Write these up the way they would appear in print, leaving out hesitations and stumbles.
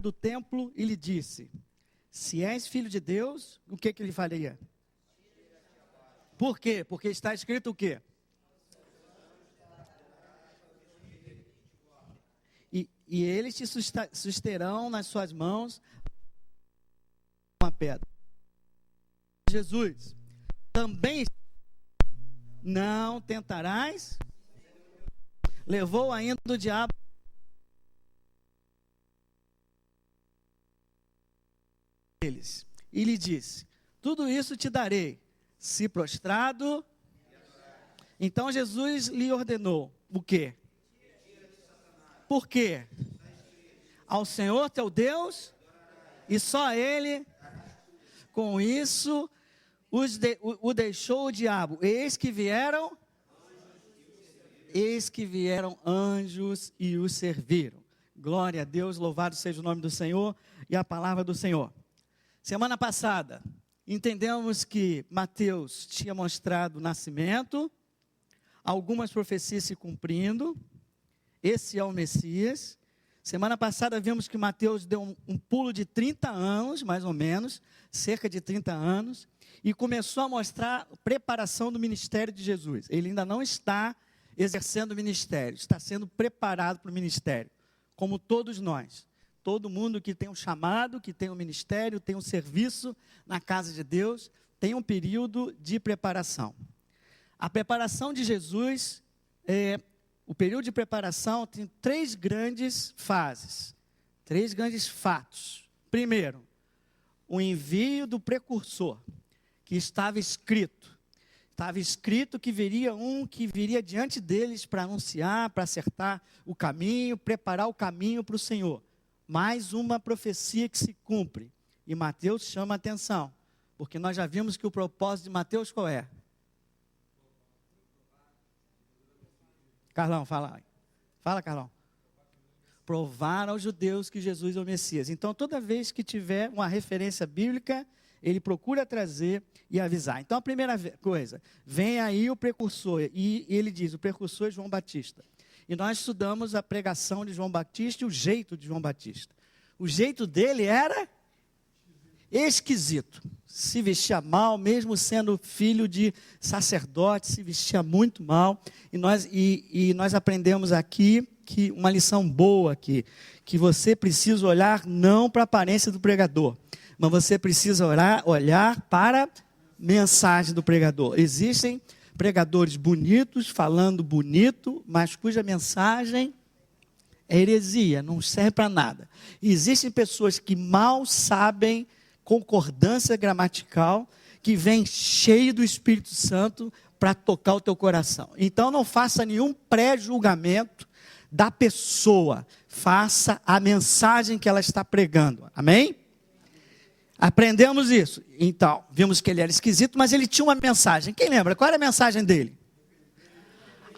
do templo e lhe disse: se és filho de Deus, o que ele faria? Por quê? Porque está escrito o quê? E eles te susterão nas suas mãos uma pedra. Jesus, também não tentarás. Levou ainda o diabo eles e lhe disse: tudo isso te darei, se prostrado. Então Jesus lhe ordenou o quê? Por quê? Ao Senhor teu Deus e só a Ele. Com isso o deixou o diabo. Eis que vieram anjos e o serviram. Glória a Deus, louvado seja o nome do Senhor e a palavra do Senhor. Semana passada, entendemos que Mateus tinha mostrado o nascimento, algumas profecias se cumprindo, esse é o Messias. Semana passada vimos que Mateus deu um pulo de 30 anos, mais ou menos, cerca de 30 anos, e começou a mostrar a preparação do ministério de Jesus. Ele ainda não está exercendo o ministério, está sendo preparado para o ministério, como todos nós. Todo mundo que tem um chamado, que tem um ministério, tem um serviço na casa de Deus, tem um período de preparação. A preparação de Jesus, o período de preparação tem 3 grandes fases, 3 grandes fatos. Primeiro, o envio do precursor, que estava escrito que viria um que viria diante deles para anunciar, para acertar o caminho, preparar o caminho para o Senhor. Mais uma profecia que se cumpre. E Mateus chama a atenção, porque nós já vimos que o propósito de Mateus qual é? Carlão, fala. Fala, Carlão. Provar aos judeus que Jesus é o Messias. Então, toda vez que tiver uma referência bíblica, ele procura trazer e avisar. Então, a primeira coisa, vem aí o precursor. E ele diz, o precursor é João Batista. E nós estudamos a pregação de João Batista e o jeito de João Batista. O jeito dele era esquisito. Se vestia mal, mesmo sendo filho de sacerdote, se vestia muito mal. E nós aprendemos aqui que uma lição boa aqui, que você precisa olhar não para a aparência do pregador, mas você precisa olhar para a mensagem do pregador. Existem pregadores bonitos, falando bonito, mas cuja mensagem é heresia, não serve para nada. E existem pessoas que mal sabem concordância gramatical, que vem cheio do Espírito Santo para tocar o teu coração. Então não faça nenhum pré-julgamento da pessoa, faça a mensagem que ela está pregando, amém? Aprendemos isso. Então, vimos que ele era esquisito, mas ele tinha uma mensagem. Quem lembra? Qual era a mensagem dele?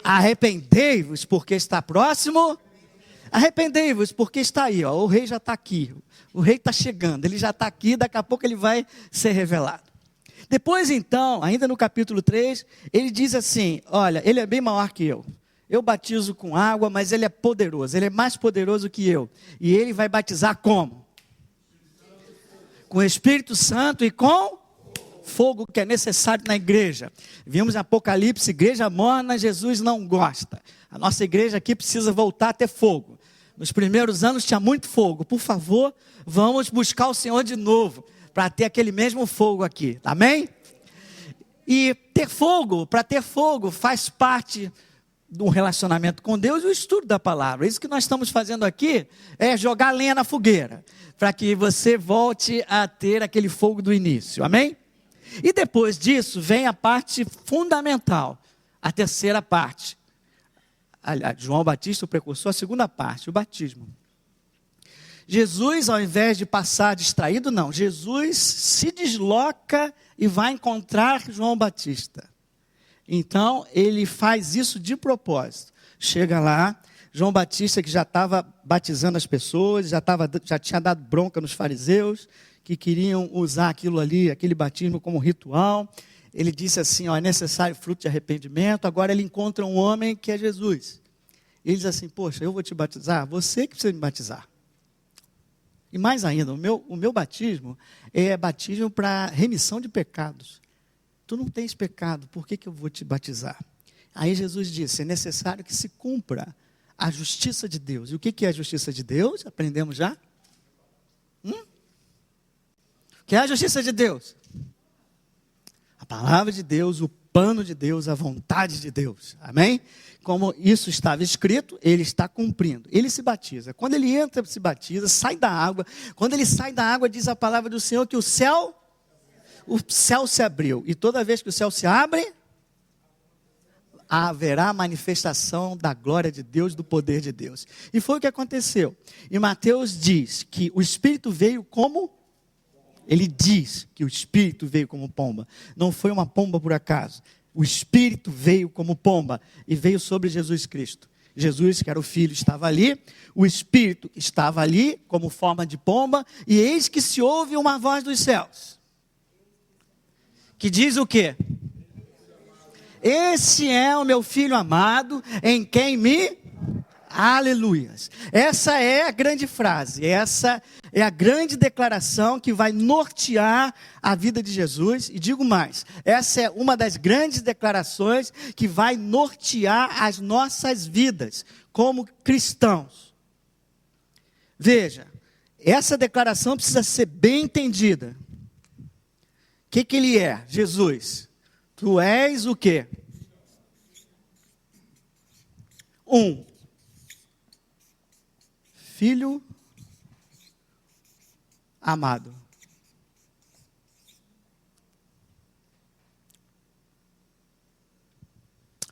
Arrependei-vos porque está próximo. Arrependei-vos porque está aí. Ó, o rei já está aqui. O rei está chegando. Ele já está aqui. Daqui a pouco ele vai ser revelado. Depois então, ainda no capítulo 3, ele diz assim, olha, ele é bem maior que eu. Eu batizo com água, mas ele é poderoso. Ele é mais poderoso que eu. E ele vai batizar como? Com o Espírito Santo e com fogo, que é necessário na igreja. Vimos em Apocalipse, igreja morna, Jesus não gosta. A nossa igreja aqui precisa voltar a ter fogo. Nos primeiros anos tinha muito fogo. Por favor, vamos buscar o Senhor de novo, para ter aquele mesmo fogo aqui. Amém? E ter fogo, para ter fogo, faz parte do relacionamento com Deus e o estudo da palavra. Isso que nós estamos fazendo aqui é jogar lenha na fogueira, para que você volte a ter aquele fogo do início, amém? E depois disso vem a parte fundamental, a terceira parte. João Batista, o precursor, a segunda parte, o batismo. Jesus, ao invés de passar distraído, não, Jesus se desloca e vai encontrar João Batista. Então, ele faz isso de propósito. Chega lá, João Batista, que já estava batizando as pessoas, já tinha dado bronca nos fariseus, que queriam usar aquilo ali, aquele batismo como ritual. Ele disse assim, ó, é necessário fruto de arrependimento. Agora ele encontra um homem que é Jesus. Ele diz assim, poxa, eu vou te batizar, você que precisa me batizar. E mais ainda, o meu batismo é batismo para remissão de pecados. Tu não tens pecado, por que eu vou te batizar? Aí Jesus disse, é necessário que se cumpra a justiça de Deus. E o que é a justiça de Deus? Aprendemos já? O que é a justiça de Deus? A palavra de Deus, o plano de Deus, a vontade de Deus. Amém? Como isso estava escrito, ele está cumprindo. Ele se batiza. Quando ele entra, se batiza, sai da água. Quando ele sai da água, diz a palavra do Senhor que o céu se abriu. E toda vez que o céu se abre, haverá manifestação da glória de Deus, do poder de Deus. E foi o que aconteceu. E Mateus diz que o Espírito veio como... Ele diz que o Espírito veio como pomba. Não foi uma pomba por acaso. O Espírito veio como pomba e veio sobre Jesus Cristo. Jesus, que era o Filho, estava ali. O Espírito estava ali como forma de pomba. E eis que se ouve uma voz dos céus. Que diz o quê? Esse é o meu Filho amado, em quem me... Aleluias. Essa é a grande frase, essa é a grande declaração que vai nortear a vida de Jesus. E digo mais, essa é uma das grandes declarações que vai nortear as nossas vidas como cristãos. Veja, essa declaração precisa ser bem entendida. O que ele é? Jesus, tu és o quê? Filho amado.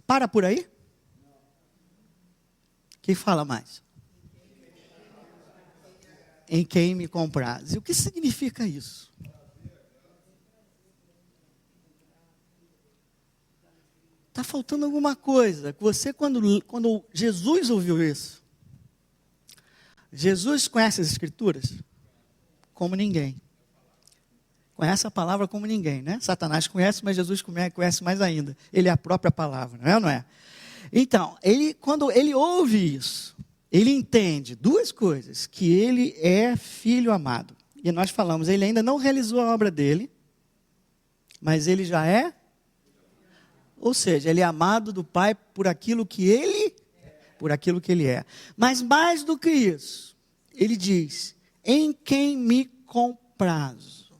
Para por aí? Quem fala mais? Em quem me compraz. E o que significa isso? Está faltando alguma coisa. Você, quando Jesus ouviu isso, Jesus conhece as Escrituras como ninguém. Conhece a palavra como ninguém, né? Satanás conhece, mas Jesus conhece mais ainda. Ele é a própria palavra, não é ou não é? Então, quando ele ouve isso, ele entende duas coisas, que ele é filho amado. E nós falamos, ele ainda não realizou a obra dele, mas ele já é. Ou seja, ele é amado do Pai por aquilo que ele é. Mas mais do que isso, ele diz, em quem me comprazo.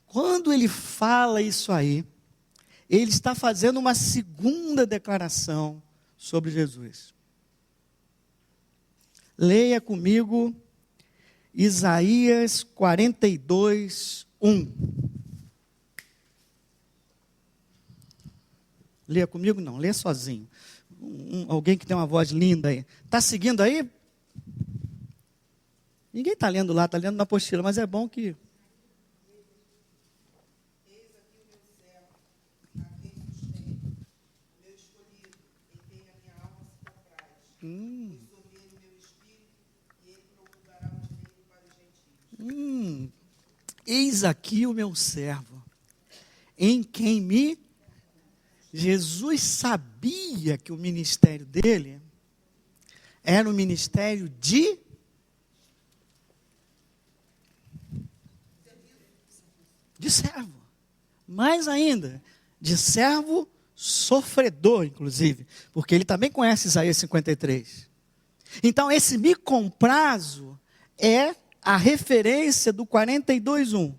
Quando ele fala isso aí, ele está fazendo uma segunda declaração sobre Jesus. Leia comigo Isaías 42, 1. Leia comigo? Não, leia sozinho. Alguém que tem uma voz linda aí. Está seguindo aí? Ninguém está lendo lá, está lendo na apostila, mas é bom que... Eis aqui o meu servo, a quem sustento, o meu escolhido, em quem a minha alma se compraz. Pus sobre ele o meu espírito, e ele promulgará o direito para os gentios. Eis aqui o meu servo, em quem me... Jesus sabia que o ministério dele era um ministério de servo. Mais ainda, de servo sofredor, inclusive, porque ele também conhece Isaías 53. Então, esse me comprazo é a referência do 42:1.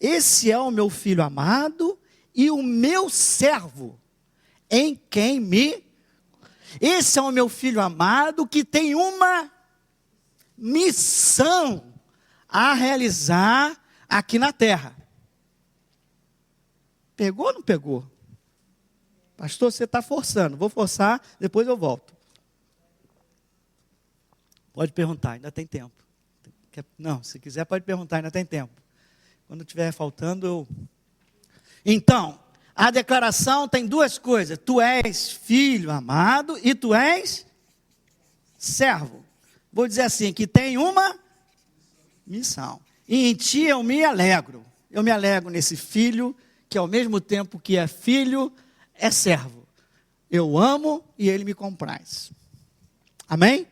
Esse é o meu filho amado e o meu servo, em quem me... Esse é o meu filho amado que tem uma missão a realizar aqui na terra. Pegou ou não pegou? Pastor, você está forçando. Vou forçar, depois eu volto. Pode perguntar, ainda tem tempo. Não, se quiser pode perguntar, ainda tem tempo. Quando estiver faltando, eu... Então, a declaração tem duas coisas. Tu és filho amado e tu és servo. Vou dizer assim, que tem uma missão. E em ti eu me alegro. Eu me alegro nesse filho, que ao mesmo tempo que é filho, é servo. Eu amo e ele me compraz. Amém?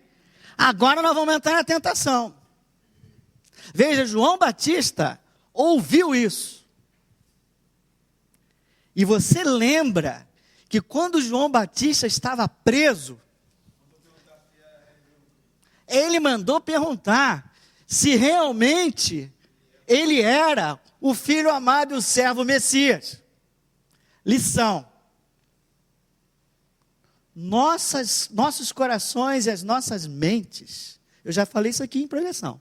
Agora nós vamos entrar na tentação. Veja, João Batista ouviu isso. E você lembra que quando João Batista estava preso, ele mandou perguntar se realmente ele era o filho amado e o servo Messias. Lição. Nossos corações e as nossas mentes, eu já falei isso aqui em pregação,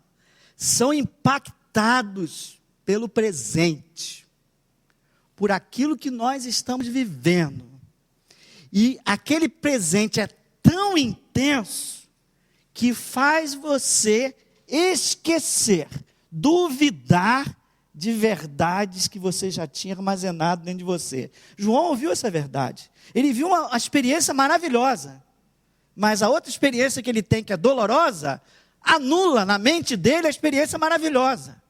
são impactados pelo presente, por aquilo que nós estamos vivendo. E aquele presente é tão intenso que faz você esquecer, duvidar de verdades que você já tinha armazenado dentro de você. João ouviu essa verdade. Ele viu uma experiência maravilhosa. Mas a outra experiência que ele tem, que é dolorosa, anula na mente dele a experiência maravilhosa.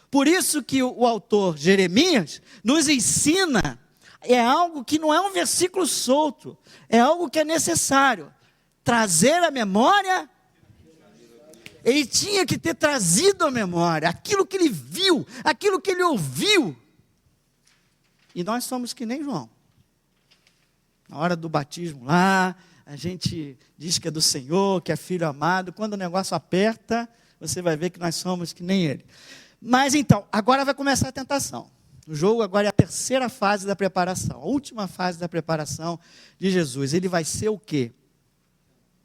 Por isso que o autor Jeremias nos ensina, é algo que não é um versículo solto, é algo que é necessário. Trazer à memória. Ele tinha que ter trazido à memória aquilo que ele viu, aquilo que ele ouviu. E nós somos que nem João. Na hora do batismo lá, a gente diz que é do Senhor, que é filho amado. Quando o negócio aperta, você vai ver que nós somos que nem ele. Mas então, agora vai começar a tentação. O jogo agora é a terceira fase da preparação, a última fase da preparação de Jesus. Ele vai ser o quê?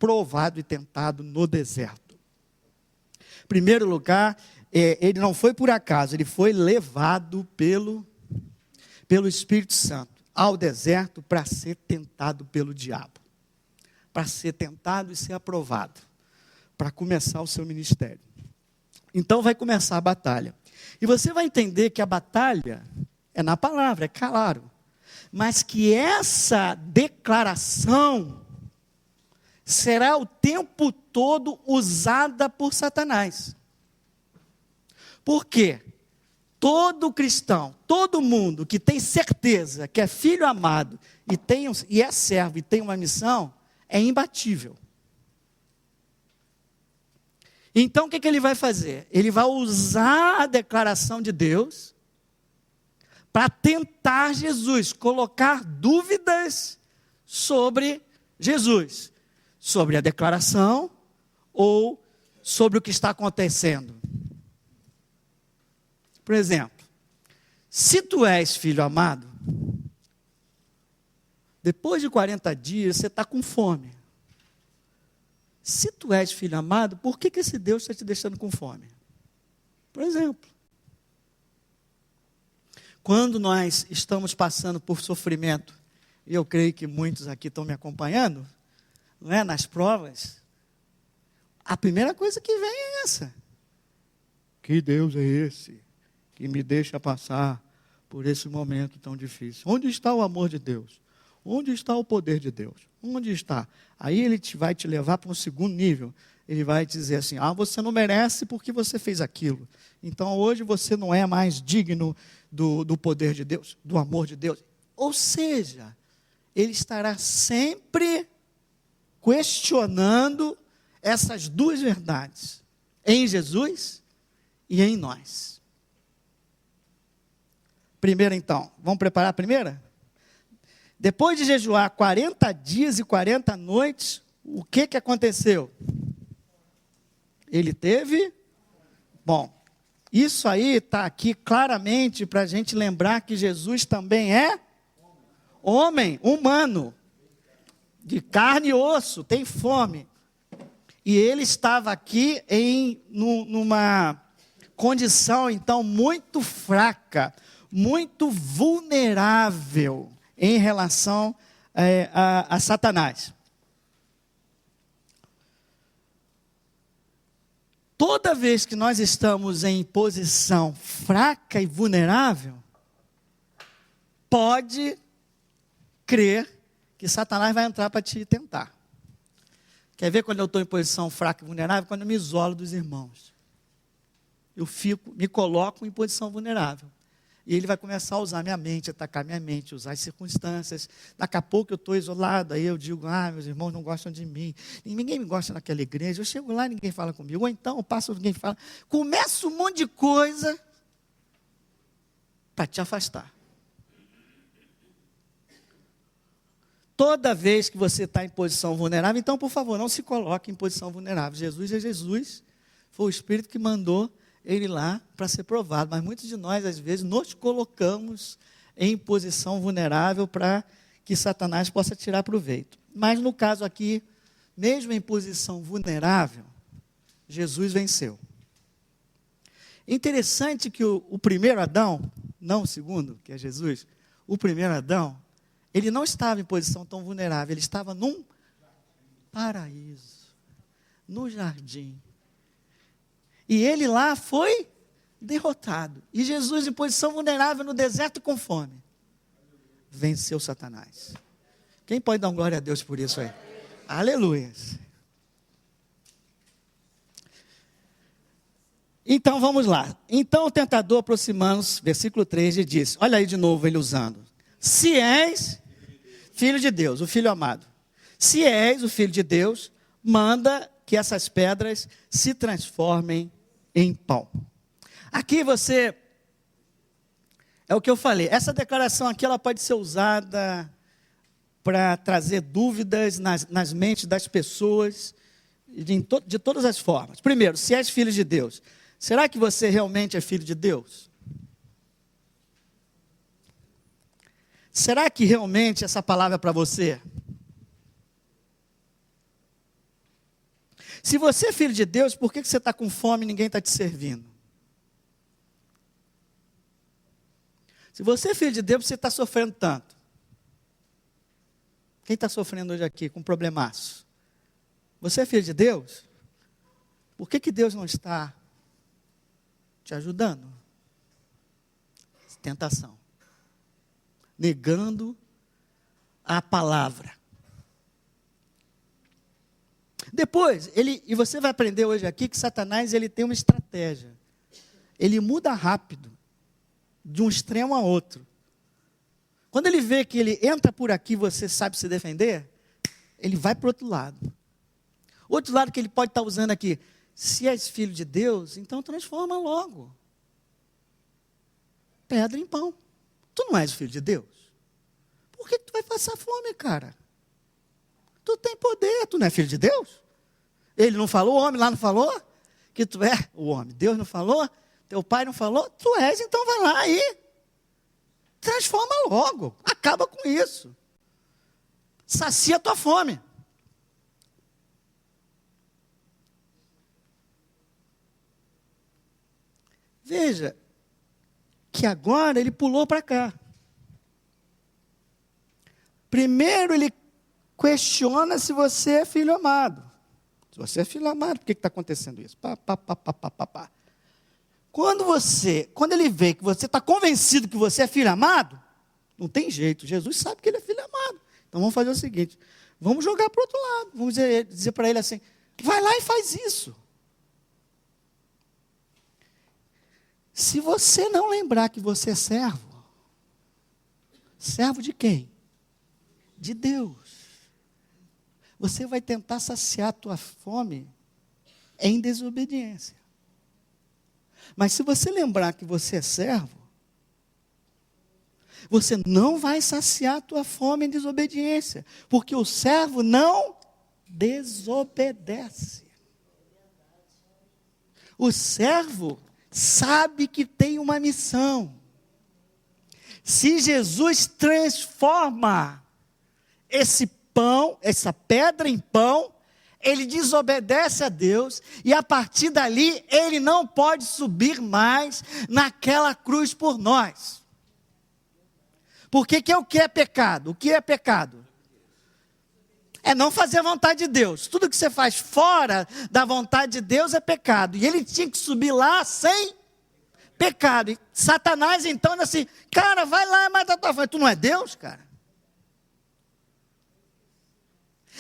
Provado e tentado no deserto. Em primeiro lugar, ele não foi por acaso, ele foi levado pelo Espírito Santo ao deserto para ser tentado pelo diabo. Para ser tentado e ser aprovado. Para começar o seu ministério. Então vai começar a batalha. E você vai entender que a batalha é na palavra, é claro. Mas que essa declaração será o tempo todo usada por Satanás. Por quê? Todo cristão, todo mundo que tem certeza que é filho amado e é servo e tem uma missão, é imbatível. Então o que ele vai fazer? Ele vai usar a declaração de Deus para tentar Jesus, colocar dúvidas sobre Jesus, sobre a declaração ou sobre o que está acontecendo. Por exemplo, se tu és filho amado, depois de 40 dias você está com fome. Se tu és filho amado, por que esse Deus está te deixando com fome? Por exemplo, quando nós estamos passando por sofrimento, e eu creio que muitos aqui estão me acompanhando, não é, nas provas, a primeira coisa que vem é essa. Que Deus é esse que me deixa passar por esse momento tão difícil? Onde está o amor de Deus? Onde está o poder de Deus? Onde está? Aí ele vai te levar para um segundo nível. Ele vai te dizer assim, você não merece porque você fez aquilo. Então hoje você não é mais digno do poder de Deus, do amor de Deus. Ou seja, ele estará sempre questionando essas duas verdades, em Jesus e em nós. Primeiro então, vamos preparar a primeira? Depois de jejuar 40 dias e 40 noites, o que aconteceu? Ele teve? Bom, isso aí está aqui claramente para a gente lembrar que Jesus também é homem, humano, de carne e osso, tem fome. E ele estava aqui numa condição, então, muito fraca, muito vulnerável em relação a Satanás. Toda vez que nós estamos em posição fraca e vulnerável, pode crer que Satanás vai entrar para te tentar. Quer ver quando eu estou em posição fraca e vulnerável? Quando eu me isolo dos irmãos. Eu me coloco em posição vulnerável. E ele vai começar a usar minha mente, atacar minha mente, usar as circunstâncias. Daqui a pouco eu estou isolado, aí eu digo, meus irmãos não gostam de mim. Ninguém me gosta naquela igreja. Eu chego lá e ninguém fala comigo. Ou então eu passo, ninguém fala. Começa um monte de coisa para te afastar. Toda vez que você está em posição vulnerável, então, por favor, não se coloque em posição vulnerável. Jesus é Jesus. Foi o Espírito que mandou ele lá para ser provado, mas muitos de nós, às vezes, nos colocamos em posição vulnerável para que Satanás possa tirar proveito. Mas no caso aqui, mesmo em posição vulnerável, Jesus venceu. Interessante que o primeiro Adão, não o segundo, que é Jesus, o primeiro Adão, ele não estava em posição tão vulnerável, ele estava num paraíso, no jardim. E ele lá foi derrotado. E Jesus, em posição vulnerável no deserto com fome, venceu Satanás. Quem pode dar glória a Deus por isso aí? Aleluia. Então vamos lá. Então o tentador, aproximando-se, versículo 3, ele disse, olha aí de novo ele usando, se és filho de Deus, o filho amado, se és o filho de Deus, manda que essas pedras se transformem em pão. Aqui você, é o que eu falei, essa declaração aqui ela pode ser usada para trazer dúvidas nas mentes das pessoas, de todas as formas. Primeiro, se és filho de Deus, será que você realmente é filho de Deus? Será que realmente essa palavra é para você? Se você é filho de Deus, por que você está com fome e ninguém está te servindo? Se você é filho de Deus, você está sofrendo tanto. Quem está sofrendo hoje aqui com um problemaço? Você é filho de Deus? Por que Deus não está te ajudando? Tentação. Negando a palavra. Depois, e você vai aprender hoje aqui que Satanás ele tem uma estratégia. Ele muda rápido, de um extremo a outro. Quando ele vê que ele entra por aqui, você sabe se defender, ele vai para o outro lado. Outro lado que ele pode estar usando aqui, se és filho de Deus, então transforma logo. Pedra em pão. Tu não és filho de Deus? Por que tu vai passar fome, cara? Tu tem poder, tu não é filho de Deus? Ele não falou, o homem lá não falou? Que tu é o homem. Deus não falou? Teu pai não falou? Tu és, então vai lá aí. Transforma logo. Acaba com isso. Sacia a tua fome. Veja, que agora ele pulou para cá. Primeiro ele questiona se você é filho amado. Se você é filho amado, por que está acontecendo isso? Quando ele vê que você está convencido que você é filho amado, não tem jeito, Jesus sabe que ele é filho amado. Então vamos fazer o seguinte, vamos jogar para o outro lado, vamos dizer para ele assim, vai lá e faz isso. Se você não lembrar que você é servo, servo de quem? De Deus. Você vai tentar saciar a tua fome em desobediência. Mas se você lembrar que você é servo, você não vai saciar a tua fome em desobediência, porque o servo não desobedece. O servo sabe que tem uma missão. Se Jesus transforma esse pão, essa pedra em pão, ele desobedece a Deus, e a partir dali, ele não pode subir mais naquela cruz por nós. Porque o que é pecado? O que é pecado? É não fazer a vontade de Deus. Tudo que você faz fora da vontade de Deus é pecado. E ele tinha que subir lá sem pecado. E Satanás então assim, cara, vai lá e mata a tua fome. Tu não é Deus, cara?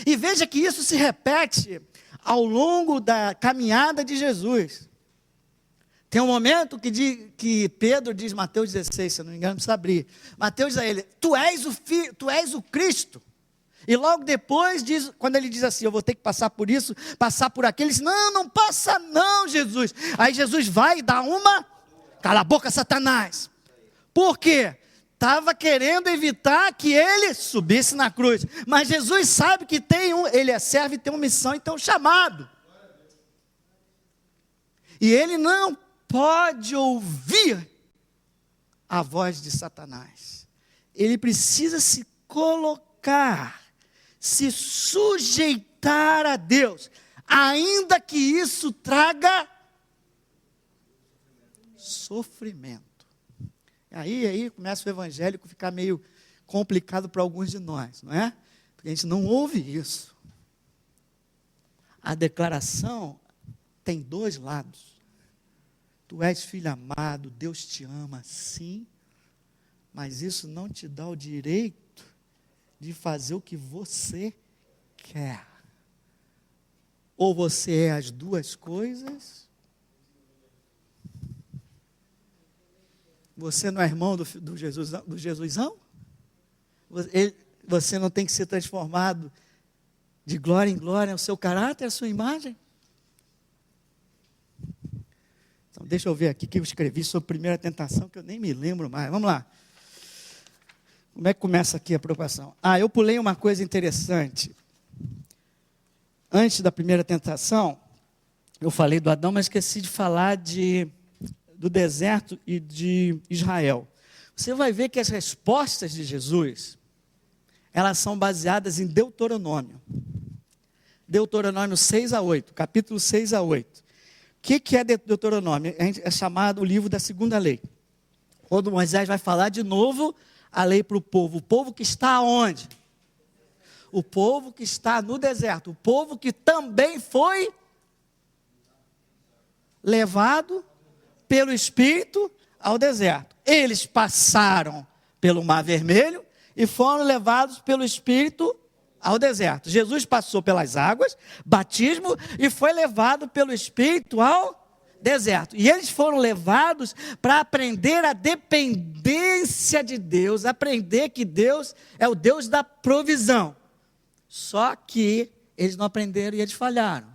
E veja que isso se repete ao longo da caminhada de Jesus. Tem um momento que Pedro diz, Mateus 16, se eu não me engano, precisa abrir. Mateus diz a ele, tu és o filho, tu és o Cristo. E logo depois, quando ele diz assim, eu vou ter que passar por isso, passar por aquilo, ele diz, não passa não, Jesus. Aí Jesus vai e dá uma, cala a boca, Satanás. Por quê? Estava querendo evitar que ele subisse na cruz. Mas Jesus sabe que ele é servo e tem uma missão e tem um chamado. E ele não pode ouvir a voz de Satanás. Ele precisa se colocar, se sujeitar a Deus, ainda que isso traga sofrimento. Aí começa o evangélico a ficar meio complicado para alguns de nós, não é? Porque a gente não ouve isso. A declaração tem dois lados. Tu és filho amado, Deus te ama, sim, mas isso não te dá o direito de fazer o que você quer. Ou você é as duas coisas. Você não é irmão do Jesusão? Você não tem que ser transformado de glória em glória, o seu caráter, a sua imagem? Então, deixa eu ver aqui o que eu escrevi sobre a primeira tentação, que eu nem me lembro mais. Vamos lá. Como é que começa aqui a preocupação? Eu pulei uma coisa interessante. Antes da primeira tentação, eu falei do Adão, mas esqueci de falar do deserto e de Israel. Você vai ver que as respostas de Jesus, elas são baseadas em Deuteronômio. Deuteronômio 6-8, capítulo 6-8. O que é Deuteronômio? É chamado o livro da segunda lei. Quando Moisés vai falar de novo a lei para o povo que está onde? O povo que está no deserto, o povo que também foi levado pelo Espírito ao deserto. Eles passaram pelo Mar Vermelho e foram levados pelo Espírito ao deserto. Jesus passou pelas águas, batismo, e foi levado pelo Espírito ao deserto. E eles foram levados para aprender a dependência de Deus, aprender que Deus é o Deus da provisão. Só que eles não aprenderam e eles falharam.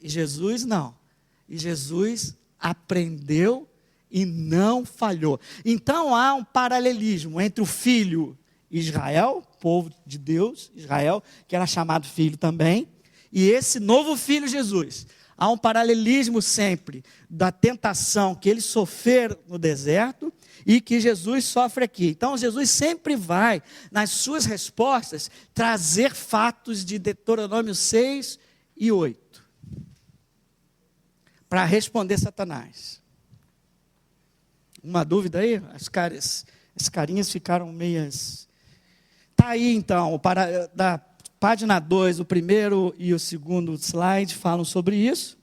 E Jesus não. E Jesus aprendeu e não falhou. Então há um paralelismo entre o filho Israel, povo de Deus, Israel, que era chamado filho também, e esse novo filho Jesus. Há um paralelismo sempre da tentação que eles sofreram no deserto e que Jesus sofre aqui. Então Jesus sempre vai, nas suas respostas, trazer fatos de Deuteronômio 6 e 8. Para responder Satanás. Uma dúvida aí? As carinhas ficaram meias. Está aí então, da página 2, o primeiro e o segundo slide falam sobre isso.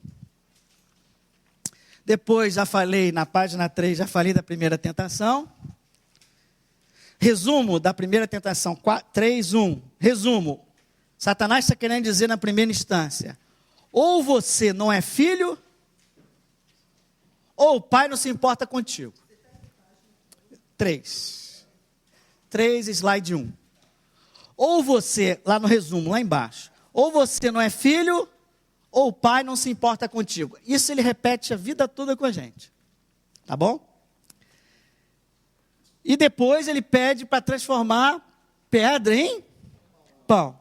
Depois já falei, na página 3, já falei da primeira tentação. Resumo da primeira tentação, 3:1. Resumo. Satanás está querendo dizer na primeira instância, ou você não é filho, ou o pai não se importa contigo. 3, slide 1. Ou você, lá no resumo, lá embaixo, ou você não é filho, ou o pai não se importa contigo. Isso ele repete a vida toda com a gente. Tá bom? E depois ele pede para transformar pedra em pão.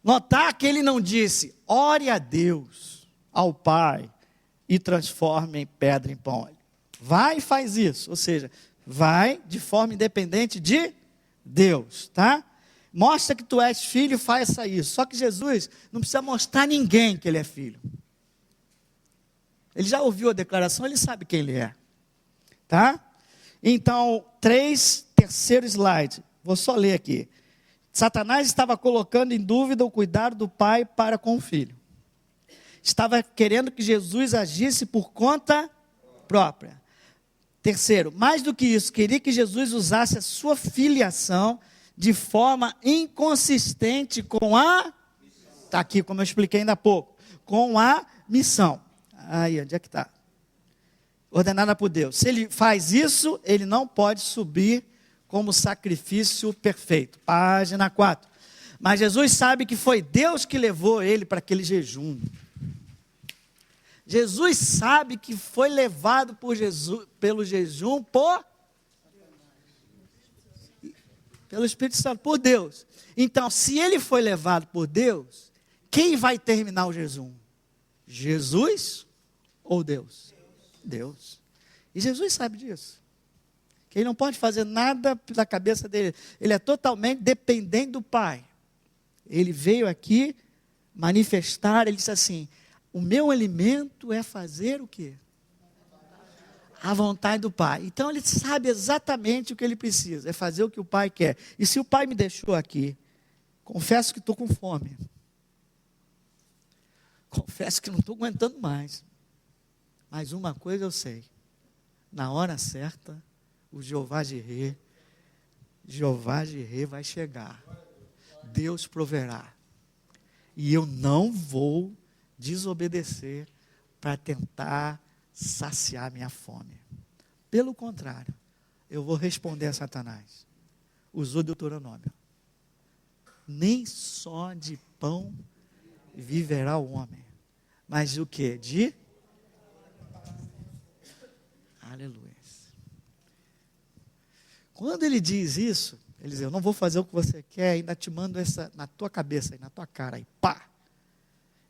Notar que ele não disse, ore a Deus, ao Pai, e transforme em pedra em pão. Vai e faz isso. Ou seja, vai de forma independente de Deus, tá? Mostra que tu és filho e faça isso. Só que Jesus não precisa mostrar a ninguém que ele é filho. Ele já ouviu a declaração, ele sabe quem ele é. Tá? Então, terceiro slide. Vou só ler aqui. Satanás estava colocando em dúvida o cuidado do pai para com o filho. Estava querendo que Jesus agisse por conta própria. Terceiro, mais do que isso, queria que Jesus usasse a sua filiação de forma inconsistente com a... Está aqui, como eu expliquei ainda há pouco. Com a missão. Aí, onde é que está? ordenada por Deus. Se ele faz isso, ele não pode subir como sacrifício perfeito. Página 4. Mas Jesus sabe que foi Deus que levou ele para aquele jejum. Jesus sabe que foi levado pelo jejum pelo Espírito Santo, por Deus. Então, se ele foi levado por Deus, quem vai terminar o jejum? Jesus ou Deus? Deus. E Jesus sabe disso. Que ele não pode fazer nada da cabeça dele. Ele é totalmente dependente do Pai. Ele veio aqui manifestar, ele disse assim: o meu alimento é fazer o quê? A vontade do Pai. Então ele sabe exatamente o que ele precisa, é fazer o que o Pai quer. E se o Pai me deixou aqui, confesso que estou com fome. Confesso que não estou aguentando mais. Mas uma coisa eu sei: na hora certa, o Jeová Jireh vai chegar. Deus proverá. E eu não vou desobedecer para tentar saciar minha fome. Pelo contrário, eu vou responder a Satanás. Usou Deuteronômio. Nem só de pão viverá o homem, mas o que? Aleluia. Quando ele diz isso, ele diz: eu não vou fazer o que você quer, ainda te mando essa na tua cabeça, na tua cara, aí pá.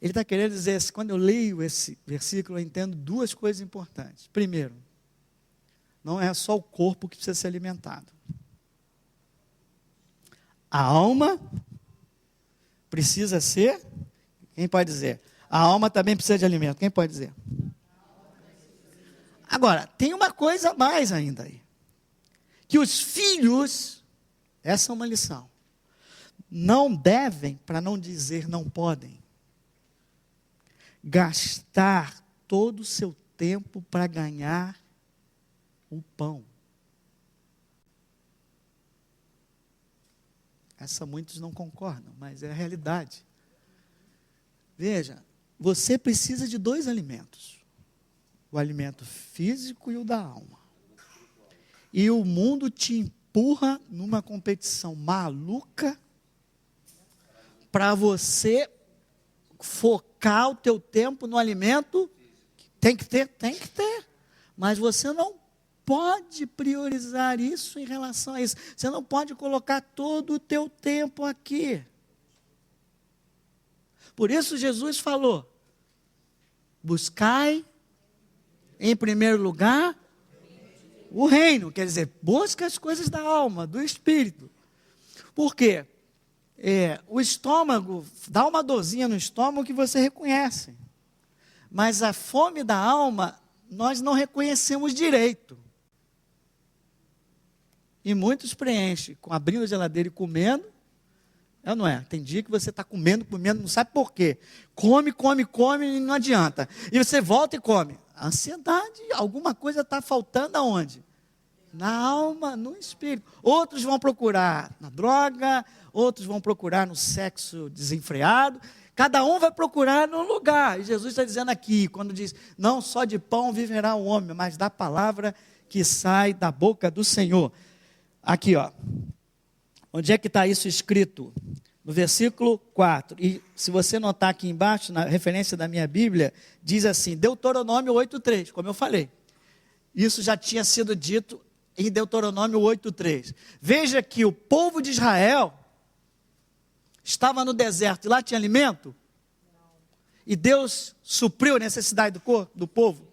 Ele está querendo dizer, quando eu leio esse versículo, eu entendo duas coisas importantes. Primeiro, não é só o corpo que precisa ser alimentado. A alma precisa ser, quem pode dizer? A alma também precisa de alimento, quem pode dizer? Agora, tem uma coisa a mais ainda aí. Que os filhos, essa é uma lição, não devem, para não dizer não podem, gastar todo o seu tempo para ganhar o pão. Essa muitos não concordam, mas é a realidade. Veja, você precisa de dois alimentos: o alimento físico e o da alma. E o mundo te empurra numa competição maluca para você focar o teu tempo no alimento. Tem que ter. Mas você não pode priorizar isso em relação a isso. Você não pode colocar todo o teu tempo aqui. Por isso Jesus falou: buscai em primeiro lugar o reino, quer dizer, busca as coisas da alma, do espírito. Por quê? O estômago, dá uma dorzinha no estômago que você reconhece. Mas a fome da alma, nós não reconhecemos direito. E muitos preenchem, abrindo a geladeira e comendo. É, não é? Tem dia que você está comendo, não sabe por quê. Come e não adianta. E você volta e come. A ansiedade, alguma coisa está faltando aonde? Na alma, no espírito. Outros vão procurar na droga, outros vão procurar no sexo desenfreado. Cada um vai procurar num lugar. E Jesus está dizendo aqui, quando diz: não só de pão viverá o homem, mas da palavra que sai da boca do Senhor. Aqui, ó. Onde é que está isso escrito? No versículo 4. E se você notar aqui embaixo, na referência da minha Bíblia, diz assim: Deuteronômio 8:3, como eu falei. Isso já tinha sido dito em Deuteronômio 8:3. Veja que o povo de Israel estava no deserto e lá tinha alimento. E Deus supriu a necessidade do povo.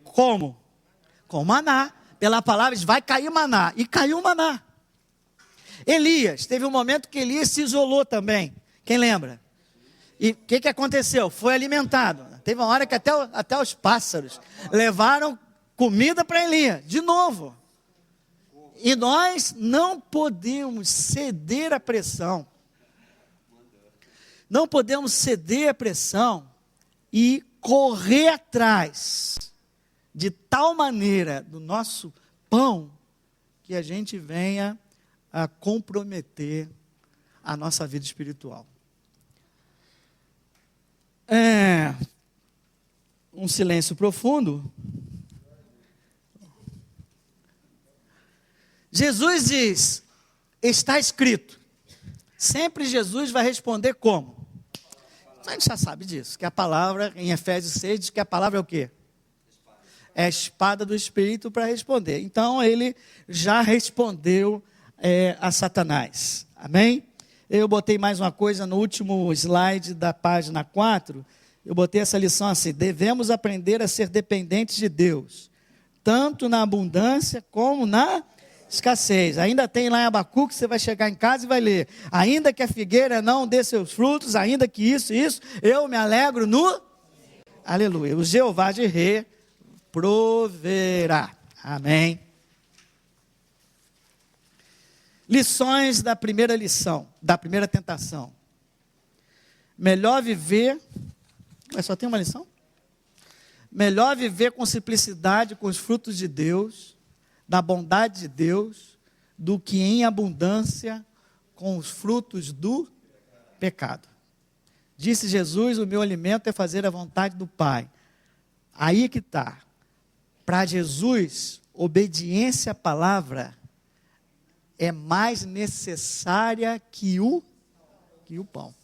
Como? Com maná. Pela palavra diz: vai cair maná. E caiu maná. Elias, teve um momento que Elias se isolou também. Quem lembra? E o que aconteceu? Foi alimentado. Teve uma hora que até os pássaros levaram comida para Elias. De novo. E nós não podemos ceder à pressão. Não podemos ceder à pressão e correr atrás de tal maneira do nosso pão que a gente venha a comprometer a nossa vida espiritual. Um silêncio profundo. Jesus diz, está escrito. Sempre Jesus vai responder como? A gente já sabe disso, que a palavra, em Efésios 6, diz que a palavra é o quê? É a espada do Espírito para responder. Então, ele já respondeu a Satanás. Amém? Eu botei mais uma coisa no último slide da página 4. Eu botei essa lição assim: devemos aprender a ser dependentes de Deus, tanto na abundância como na escassez. Ainda tem lá em Abacuque, você vai chegar em casa e vai ler: ainda que a figueira não dê seus frutos, ainda que isso, eu me alegro no... Aleluia. O Jeová Jireh proverá. Amém. Lições da primeira lição, da primeira tentação. Melhor viver... Mas só tem uma lição? Melhor viver com simplicidade, com os frutos de Deus, da bondade de Deus, do que em abundância com os frutos do pecado. Disse Jesus, o meu alimento é fazer a vontade do Pai. Aí que está. Para Jesus, obediência à palavra é mais necessária que o pão.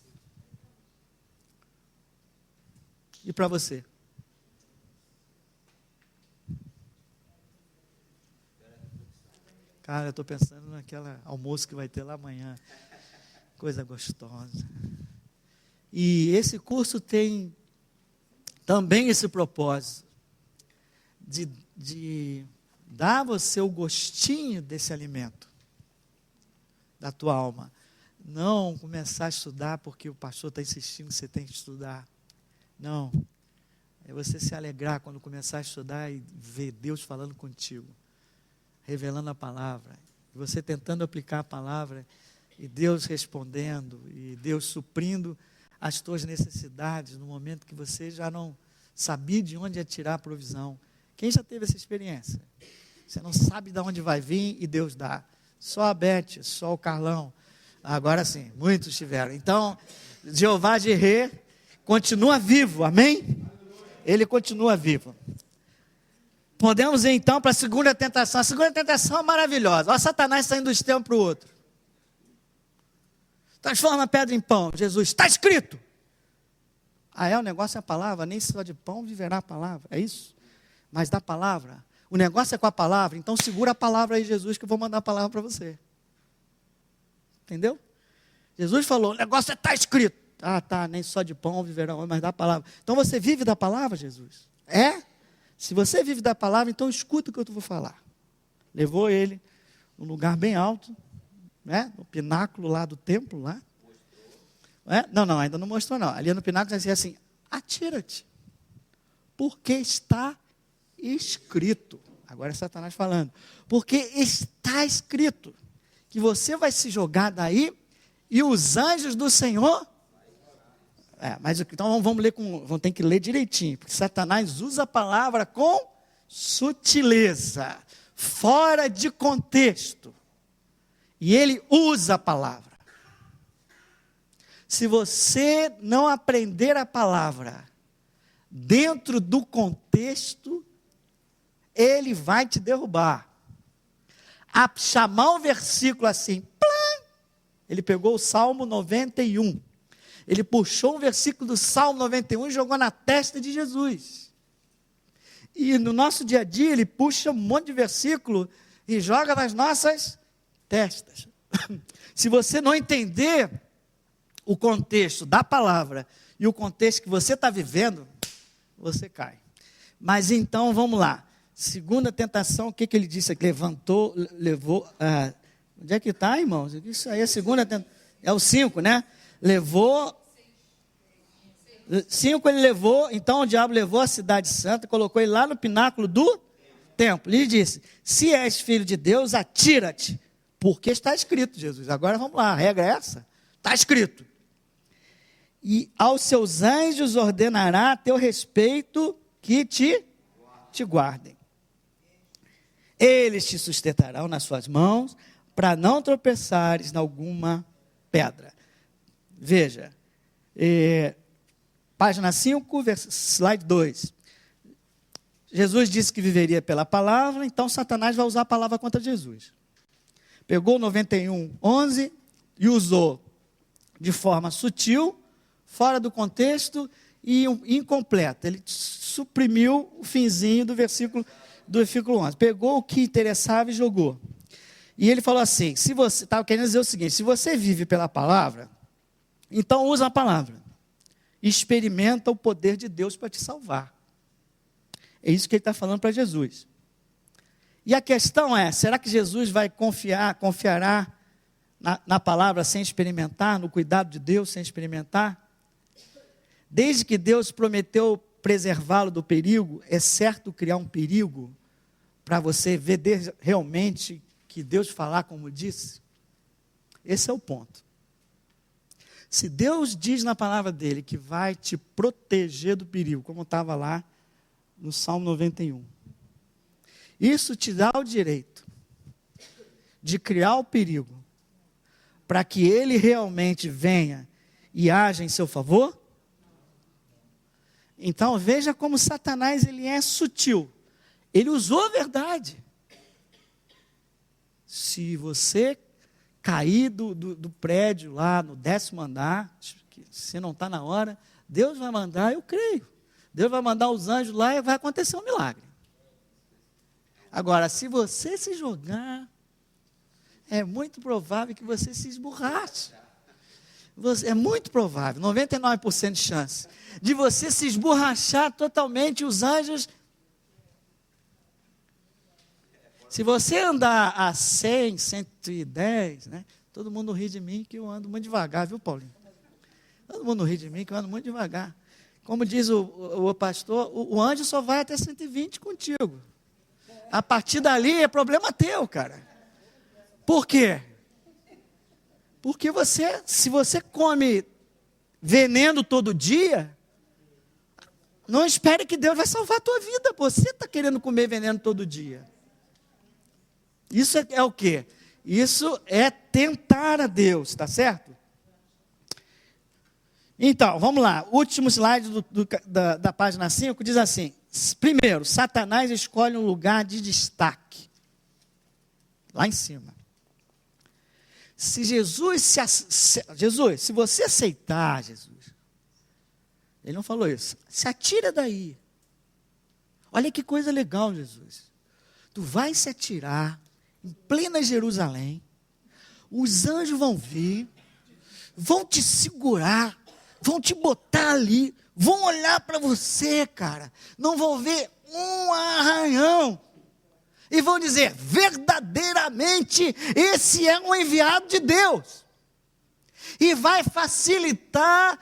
E para você? Cara, eu estou pensando naquela almoço que vai ter lá amanhã. Coisa gostosa. E esse curso tem também esse propósito de dar a você o gostinho desse alimento da tua alma. Não começar a estudar porque o pastor está insistindo que você tem que estudar. Não. É você se alegrar quando começar a estudar e ver Deus falando contigo, revelando a palavra, você tentando aplicar a palavra, e Deus respondendo, e Deus suprindo as tuas necessidades, no momento que você já não sabia de onde ia tirar a provisão. Quem já teve essa experiência? Você não sabe de onde vai vir e Deus dá. Só a Beth, só o Carlão. Agora sim, muitos tiveram. Então, Jeová Jireh continua vivo, amém? Ele continua vivo. Podemos ir então para a segunda tentação. A segunda tentação é maravilhosa. Olha Satanás saindo do extremo para o outro. Transforma a pedra em pão. Jesus, está escrito. O negócio é a palavra, nem só de pão viverá a palavra. É isso? Mas da palavra. O negócio é com a palavra, então segura a palavra aí, Jesus, que eu vou mandar a palavra para você. Entendeu? Jesus falou, o negócio está escrito. Tá, nem só de pão viverá o homem, mas da palavra. Então você vive da palavra, Jesus? É? Se você vive da palavra, então escuta o que eu vou falar. Levou ele num lugar bem alto, né? No pináculo lá do templo, lá. Não, ainda não mostrou não. Ali no pináculo dizia assim, atira-te, porque está escrito. Agora é Satanás falando. Porque está escrito que você vai se jogar daí e os anjos do Senhor... mas então vamos ler vamos ter que ler direitinho, porque Satanás usa a palavra com sutileza, fora de contexto. E ele usa a palavra. Se você não aprender a palavra dentro do contexto, ele vai te derrubar. A chamar um versículo assim, plá, ele pegou o Salmo 91. Ele puxou um versículo do Salmo 91 e jogou na testa de Jesus. E no nosso dia a dia, ele puxa um monte de versículo e joga nas nossas testas. Se você não entender o contexto da palavra e o contexto que você está vivendo, você cai. Mas então, vamos lá. Segunda tentação, o que ele disse aqui? Levou... onde é que está, irmãos? Isso aí é a segunda tentação. É o 5, né? Levou... 5 ele levou, então o diabo levou a cidade santa, colocou ele lá no pináculo do templo. Ele disse, se és filho de Deus, atira-te, porque está escrito, Jesus. Agora vamos lá, a regra é essa? Está escrito. E aos seus anjos ordenará a teu respeito que te guardem. Eles te sustentarão nas suas mãos, para não tropeçares em alguma pedra. Veja, página 5, slide 2. Jesus disse que viveria pela palavra, então Satanás vai usar a palavra contra Jesus. Pegou o 91:11 e usou de forma sutil, fora do contexto e incompleta. Ele suprimiu o finzinho do versículo 11. Pegou o que interessava e jogou. E ele falou assim, se você estava querendo dizer o seguinte, se você vive pela palavra, então usa a palavra. Experimenta o poder de Deus para te salvar. É isso que ele está falando para Jesus. E a questão é, será que Jesus vai confiará na palavra sem experimentar, no cuidado de Deus sem experimentar? Desde que Deus prometeu preservá-lo do perigo, é certo criar um perigo para você ver realmente que Deus falar como disse? Esse é o ponto. Se Deus diz na palavra dele que vai te proteger do perigo, como estava lá no Salmo 91, isso te dá o direito de criar o perigo para que ele realmente venha e haja em seu favor? Então veja como Satanás ele é sutil. Ele usou a verdade. Se você cair do prédio lá no 10º andar, se não está na hora, Deus vai mandar, eu creio. Deus vai mandar os anjos lá e vai acontecer um milagre. Agora, se você se jogar, é muito provável que você se esborrache. É muito provável, 99% de chance, de você se esborrachar totalmente, os anjos. Se você andar a 100, 110, né? Todo mundo ri de mim que eu ando muito devagar, viu, Paulinho? Todo mundo ri de mim que eu ando muito devagar. Como diz o pastor, o anjo só vai até 120 contigo. A partir dali é problema teu, cara. Por quê? Porque se você come veneno todo dia, não espere que Deus vai salvar a tua vida. Você está querendo comer veneno todo dia. Isso é o quê? Isso é tentar a Deus, tá certo? Então, vamos lá. Último slide da página 5 diz assim: primeiro, Satanás escolhe um lugar de destaque. Lá em cima. Se se você aceitar Jesus, ele não falou isso, se atira daí. Olha que coisa legal, Jesus. Tu vai se atirar em plena Jerusalém, os anjos vão vir, vão te segurar, vão te botar ali, vão olhar para você, cara, não vão ver um arranhão, e vão dizer, verdadeiramente, esse é um enviado de Deus, e vai facilitar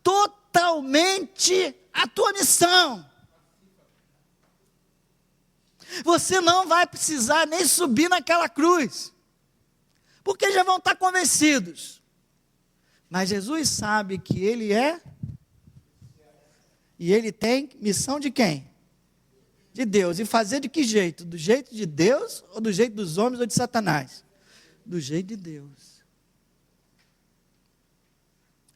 totalmente a tua missão. Você não vai precisar nem subir naquela cruz, porque já vão estar convencidos. Mas Jesus sabe que Ele é, e Ele tem missão de quem? De Deus. E fazer de que jeito? Do jeito de Deus, ou do jeito dos homens, ou de Satanás? Do jeito de Deus.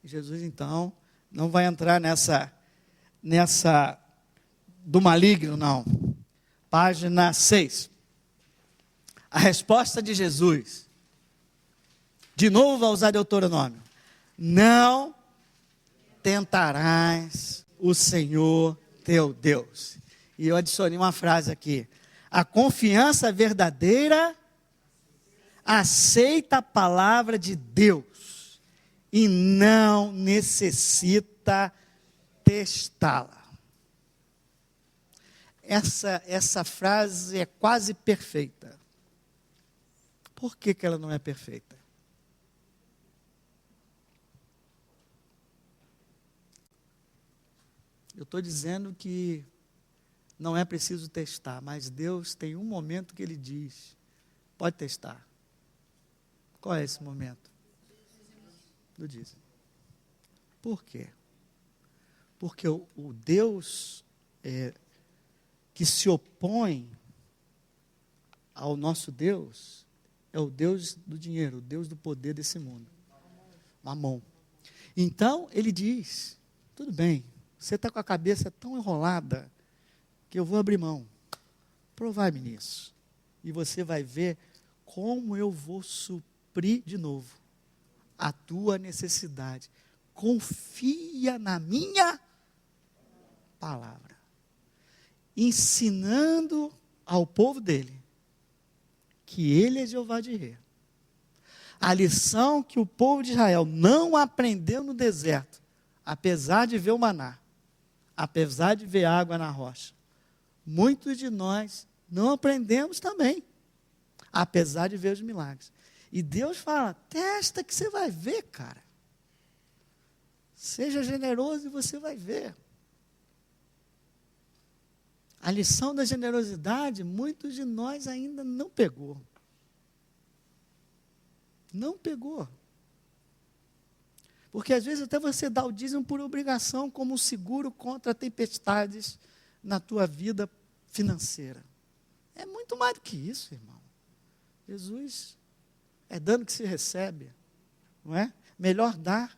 Jesus, então, não vai entrar nessa do maligno, não. Página 6. A resposta de Jesus. De novo vai usar Deuteronômio. Não tentarás o Senhor teu Deus. E eu adicionei uma frase aqui. A confiança verdadeira aceita a palavra de Deus e não necessita testá-la. Essa frase é quase perfeita. Por que ela não é perfeita? Eu estou dizendo que não é preciso testar, mas Deus tem um momento que Ele diz, pode testar. Qual é esse momento? Do dízimo. Por quê? Porque o Deus que se opõe ao nosso Deus é o Deus do dinheiro, o Deus do poder desse mundo. Mamon. Então, Ele diz, tudo bem, você está com a cabeça tão enrolada que eu vou abrir mão. Provai-me nisso. E você vai ver como eu vou suprir de novo a tua necessidade? Confia na minha palavra. Ensinando ao povo dele que ele é Jeová Jireh. A lição que o povo de Israel não aprendeu no deserto, apesar de ver o maná, apesar de ver água na rocha, muitos de nós não aprendemos também, apesar de ver os milagres. E Deus fala, testa que você vai ver, cara. Seja generoso e você vai ver. A lição da generosidade, muitos de nós ainda não pegou. Não pegou. Porque às vezes até você dá o dízimo por obrigação, como um seguro contra tempestades na tua vida financeira. É muito mais do que isso, irmão. Jesus é dando que se recebe, não é? Melhor dar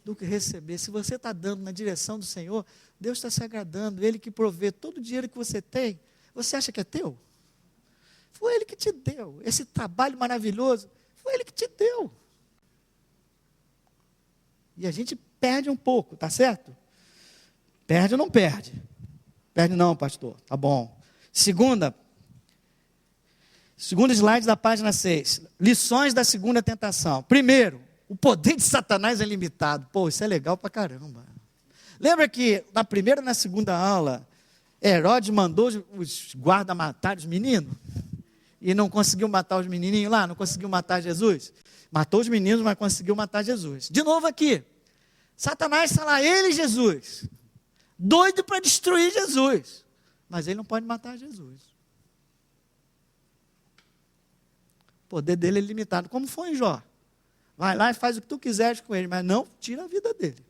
do que receber. Se você está dando na direção do Senhor, Deus está se agradando. Ele que provê todo o dinheiro que você tem, você acha que é teu? Foi Ele que te deu. Esse trabalho maravilhoso, foi Ele que te deu. E a gente perde um pouco, tá certo? Perde ou não perde? Perde não, pastor. Tá bom. Segundo slide da página 6. Lições da segunda tentação. Primeiro, o poder de Satanás é limitado. Pô, isso é legal pra caramba. Lembra que na primeira e na segunda aula, Herodes mandou os guardas matar os meninos? E não conseguiu matar os menininhos lá? Não conseguiu matar Jesus? Matou os meninos, mas conseguiu matar Jesus. De novo aqui. Satanás está lá, ele e Jesus. Doido para destruir Jesus. Mas ele não pode matar Jesus. O poder dele é limitado. Como foi em Jó? Vai lá e faz o que tu quiseres com ele, mas não tira a vida dele.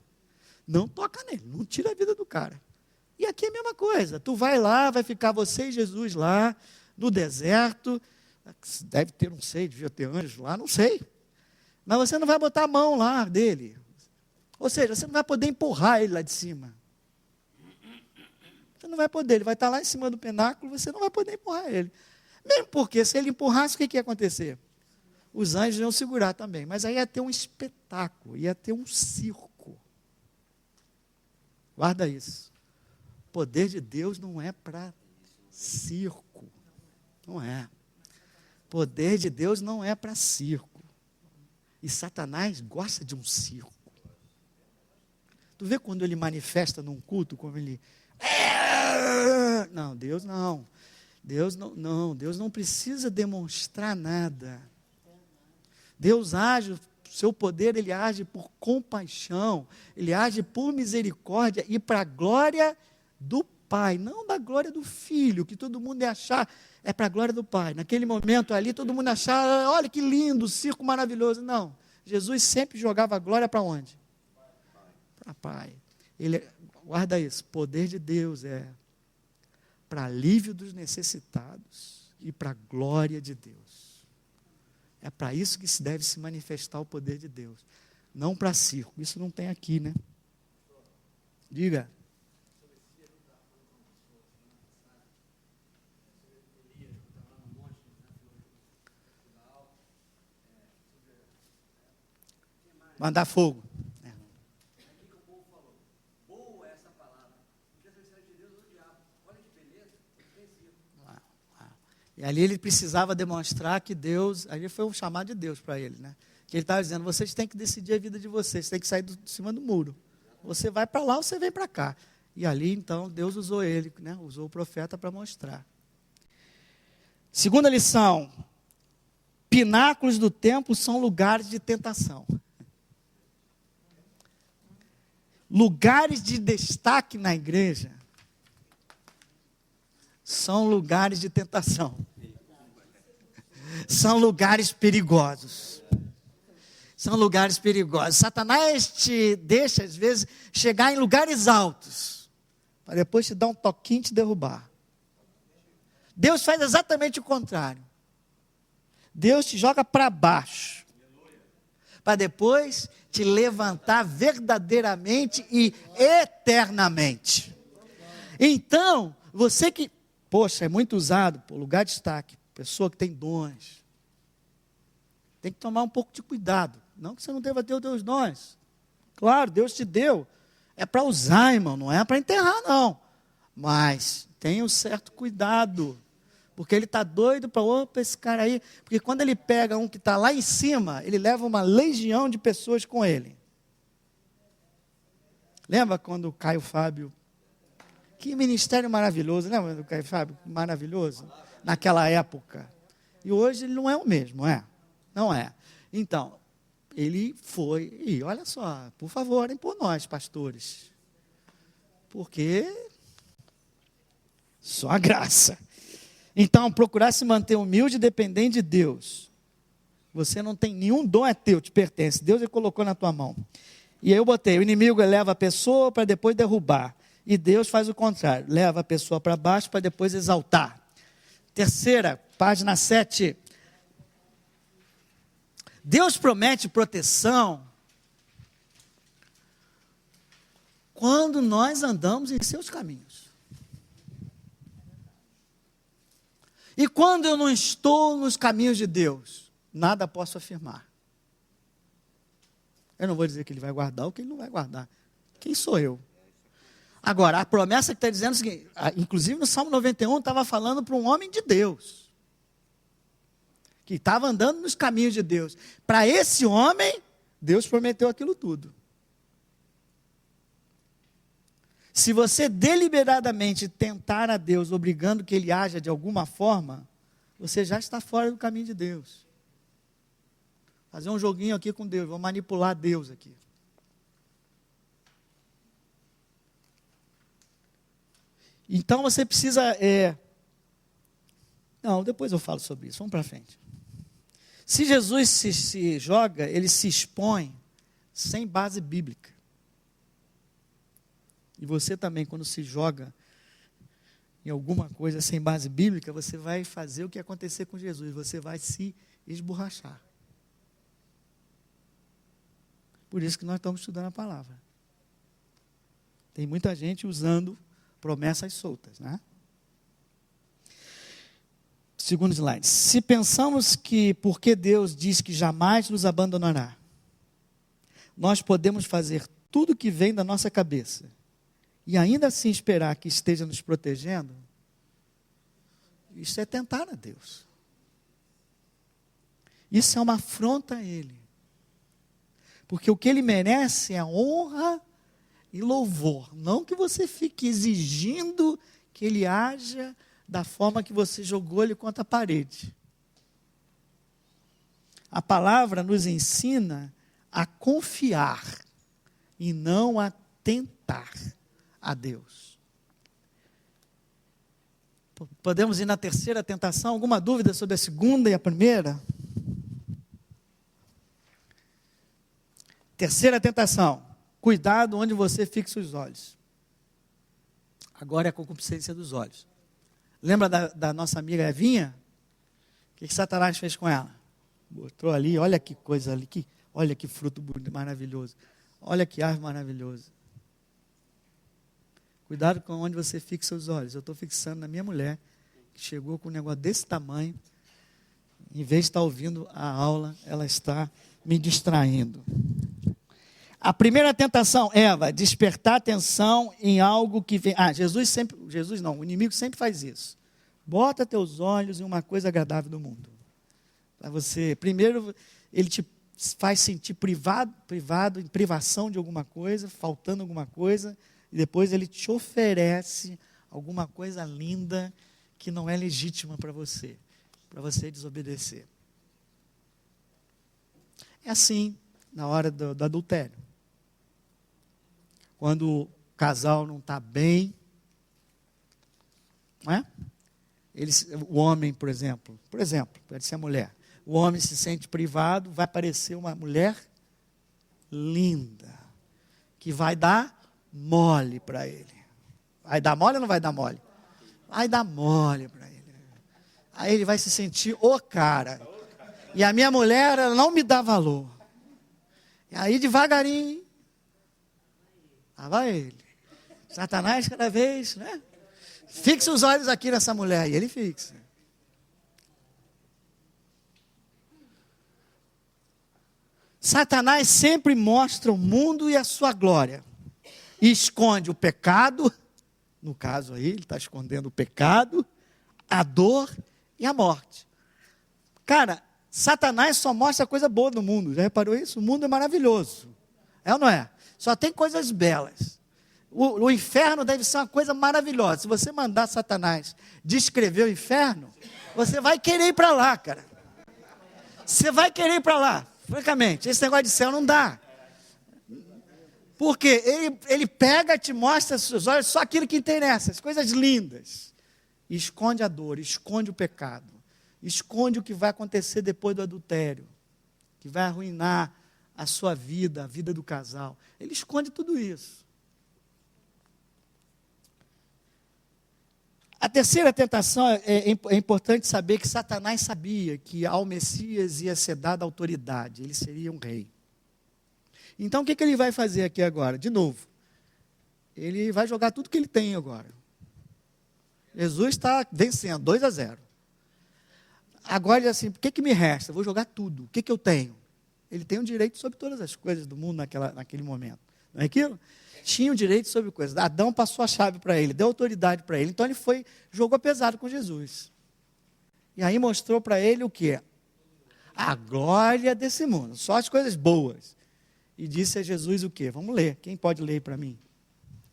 Não toca nele, não tira a vida do cara. E aqui é a mesma coisa. Tu vai lá, vai ficar você e Jesus lá, no deserto. Deve ter, não sei, devia ter anjos lá, não sei. Mas você não vai botar a mão lá dele. Ou seja, você não vai poder empurrar ele lá de cima. Você não vai poder, ele vai estar lá em cima do pináculo, você não vai poder empurrar ele. Mesmo porque, se ele empurrasse, o que ia acontecer? Os anjos iam segurar também. Mas aí ia ter um espetáculo, ia ter um circo. Guarda isso. O poder de Deus não é para circo. Não é. O poder de Deus não é para circo. E Satanás gosta de um circo. Tu vê quando ele manifesta num culto, como ele... Não, Deus não. Deus não precisa demonstrar nada. Deus age, o seu poder, ele age por compaixão, ele age por misericórdia e para a glória do Pai, não da glória do Filho, que todo mundo ia achar, é para a glória do Pai. Naquele momento ali, todo mundo achava, olha que lindo, circo maravilhoso. Não, Jesus sempre jogava a glória para onde? Para Pai. Ele, guarda isso, o poder de Deus é para alívio dos necessitados e para a glória de Deus. É para isso que se deve se manifestar o poder de Deus. Não para circo. Isso não tem aqui, né? Diga. Mandar fogo. E ali ele precisava demonstrar que Deus, ali foi um chamado de Deus para ele, né? Que ele estava dizendo, vocês têm que decidir a vida de vocês, têm que sair de cima do muro. Você vai para lá ou você vem para cá. E ali, então, Deus usou ele, né? Usou o profeta para mostrar. Segunda lição, pináculos do templo são lugares de tentação. Lugares de destaque na igreja são lugares de tentação. São lugares perigosos. São lugares perigosos. Satanás te deixa, às vezes, chegar em lugares altos, para depois te dar um toquinho e te derrubar. Deus faz exatamente o contrário. Deus te joga para baixo, para depois te levantar verdadeiramente e eternamente. Então, você que, poxa, é muito usado, lugar de destaque, pessoa que tem dons, Tem que tomar um pouco de cuidado. Não que você não deva ter os teus dons. Claro, Deus te deu. É para usar, irmão, não é para enterrar, não. Mas tenha um certo cuidado. Porque ele está doido para, opa, esse cara aí. Porque quando ele pega um que está lá em cima, ele leva uma legião de pessoas com ele. Lembra quando o Caio Fábio... Que ministério maravilhoso, lembra do Caio Fábio? Maravilhoso. Naquela época. E hoje ele não é o mesmo, é? Não é. Então, ele foi... E olha só, por favor, orem por nós, pastores. Porque... Só a graça. Então, procurar se manter humilde e dependente de Deus. Você não tem nenhum dom, é teu, te pertence. Deus ele colocou na tua mão. E aí eu botei, o inimigo leva a pessoa para depois derrubar. E Deus faz o contrário, leva a pessoa para baixo para depois exaltar. Terceira, página 7. Deus promete proteção quando nós andamos em seus caminhos. E quando eu não estou nos caminhos de Deus, nada posso afirmar. Eu não vou dizer que ele vai guardar ou que ele não vai guardar. Quem sou eu? Agora, a promessa que está dizendo é o seguinte, inclusive no Salmo 91 estava falando para um homem de Deus, que estava andando nos caminhos de Deus. Para esse homem, Deus prometeu aquilo tudo. Se você deliberadamente tentar a Deus, obrigando que Ele haja de alguma forma, você já está fora do caminho de Deus. Fazer um joguinho aqui com Deus, vou manipular Deus aqui. Então você precisa... Não, depois eu falo sobre isso, vamos para frente. Se Jesus se joga, ele se expõe sem base bíblica. E você também, quando se joga em alguma coisa sem base bíblica, você vai fazer o que acontecer com Jesus, você vai se esborrachar. Por isso que nós estamos estudando a palavra. Tem muita gente usando promessas soltas, né? Segundo slide. Se pensamos que porque Deus diz que jamais nos abandonará, nós podemos fazer tudo que vem da nossa cabeça e ainda assim esperar que esteja nos protegendo, isso é tentar a Deus. Isso é uma afronta a Ele. Porque o que Ele merece é honra e louvor. Não que você fique exigindo que Ele haja da forma que você jogou Ele contra a parede. A palavra nos ensina a confiar e não a tentar a Deus. Podemos ir na terceira tentação? Alguma dúvida sobre a segunda e a primeira? Terceira tentação. Cuidado onde você fixa os olhos. Agora é a concupiscência dos olhos. Lembra da nossa amiga Evinha? O que Satanás fez com ela? Botou ali, olha que coisa ali, olha que fruto maravilhoso. Olha que árvore maravilhosa. Cuidado com onde você fixa os olhos. Eu estou fixando na minha mulher, que chegou com um negócio desse tamanho. Em vez de estar ouvindo a aula, ela está me distraindo. A primeira tentação, Eva, despertar atenção em algo que vem. O inimigo sempre faz isso. Bota teus olhos em uma coisa agradável do mundo. Para você, primeiro, ele te faz sentir privado, em privação de alguma coisa, faltando alguma coisa, e depois ele te oferece alguma coisa linda que não é legítima para você desobedecer. É assim na hora do adultério. Quando o casal não está bem, não é? O homem, por exemplo, pode ser a mulher. O homem se sente privado, vai aparecer uma mulher linda, que vai dar mole para ele. Vai dar mole ou não vai dar mole? Vai dar mole para ele. Aí ele vai se sentir o cara. E a minha mulher, ela não me dá valor. E aí devagarinho, lá vai ele. Satanás cada vez, né? Fixa os olhos aqui nessa mulher. E ele fixa. Satanás sempre mostra o mundo e a sua glória. E esconde o pecado, no caso aí, ele está escondendo o pecado, a dor e a morte. Cara, Satanás só mostra coisa boa no mundo. Já reparou isso? O mundo é maravilhoso. É ou não é? Só tem coisas belas. O inferno deve ser uma coisa maravilhosa. Se você mandar Satanás descrever o inferno, você vai querer ir para lá, cara. Você vai querer ir para lá. Francamente, esse negócio de céu não dá. Porque ele pega, te mostra, seus olhos, só aquilo que interessa, as coisas lindas. E esconde a dor, esconde o pecado. Esconde o que vai acontecer depois do adultério. Que vai arruinar a sua vida, a vida do casal. Ele esconde tudo isso. A terceira tentação, é importante saber que Satanás sabia que ao Messias ia ser dada autoridade, ele seria um rei. Então o que ele vai fazer aqui agora? De novo, ele vai jogar tudo que ele tem agora. Jesus está vencendo, 2-0. Agora ele diz assim, o que me resta? Eu vou jogar tudo, o que eu tenho? Ele tem um direito sobre todas as coisas do mundo naquele momento. Não é aquilo? Tinha o direito sobre coisas. Adão passou a chave para ele, deu autoridade para ele. Então ele jogou pesado com Jesus. E aí mostrou para ele o quê? A glória desse mundo, só as coisas boas. E disse a Jesus o quê? Vamos ler. Quem pode ler para mim?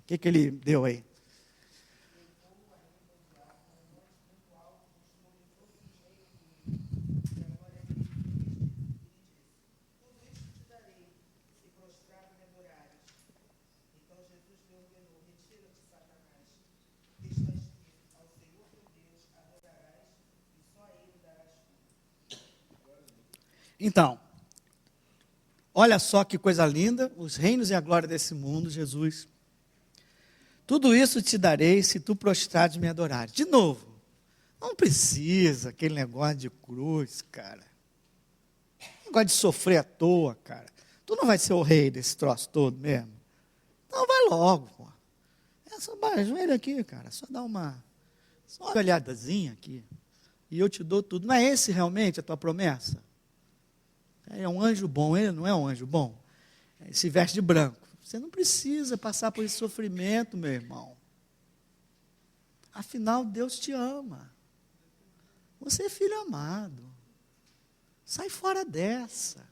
O que ele deu aí? Então, olha só que coisa linda, os reinos e a glória desse mundo, Jesus. Tudo isso te darei se tu prostrares me adorares. De novo, não precisa aquele negócio de cruz, cara. Negócio de sofrer à toa, cara. Tu não vai ser o rei desse troço todo mesmo. Então vai logo, pô. Só ajoelha aqui, cara. Só dá uma olhadazinha aqui. E eu te dou tudo. Não é esse realmente a tua promessa? É um anjo bom, ele não é um anjo bom? Ele se veste de branco. Você não precisa passar por esse sofrimento, meu irmão. Afinal, Deus te ama. Você é filho amado. Sai fora dessa.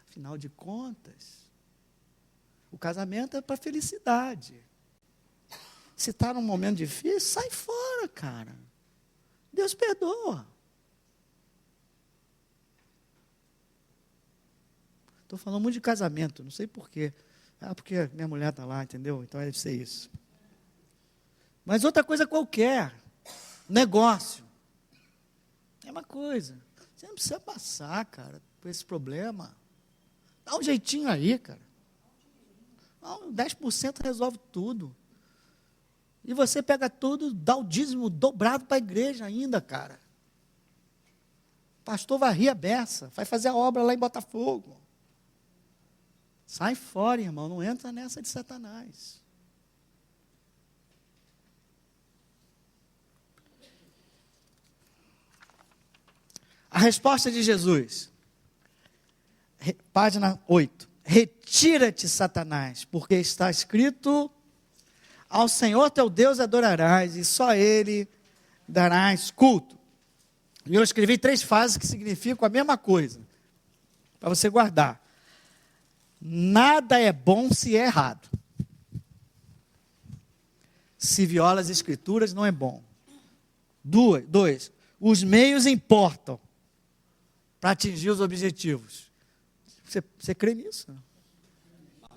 Afinal de contas, o casamento é para felicidade. Se está num momento difícil, sai fora, cara. Deus perdoa. Estou falando muito de casamento, não sei porquê. Porque minha mulher está lá, entendeu? Então deve ser isso. Mas outra coisa qualquer, negócio, é uma coisa. Você não precisa passar, cara, por esse problema. Dá um jeitinho aí, cara. 10% resolve tudo. E você pega tudo, dá o dízimo dobrado para a igreja ainda, cara. O pastor vai rir a beça, vai fazer a obra lá em Botafogo. Sai fora, irmão, não entra nessa de Satanás. A resposta de Jesus, página 8. Retira-te, Satanás, porque está escrito, ao Senhor teu Deus adorarás, e só Ele darás culto. E eu escrevi 3 frases que significam a mesma coisa, para você guardar. Nada é bom se é errado. Se viola as escrituras, não é bom. 2, os meios importam para atingir os objetivos. Você crê nisso?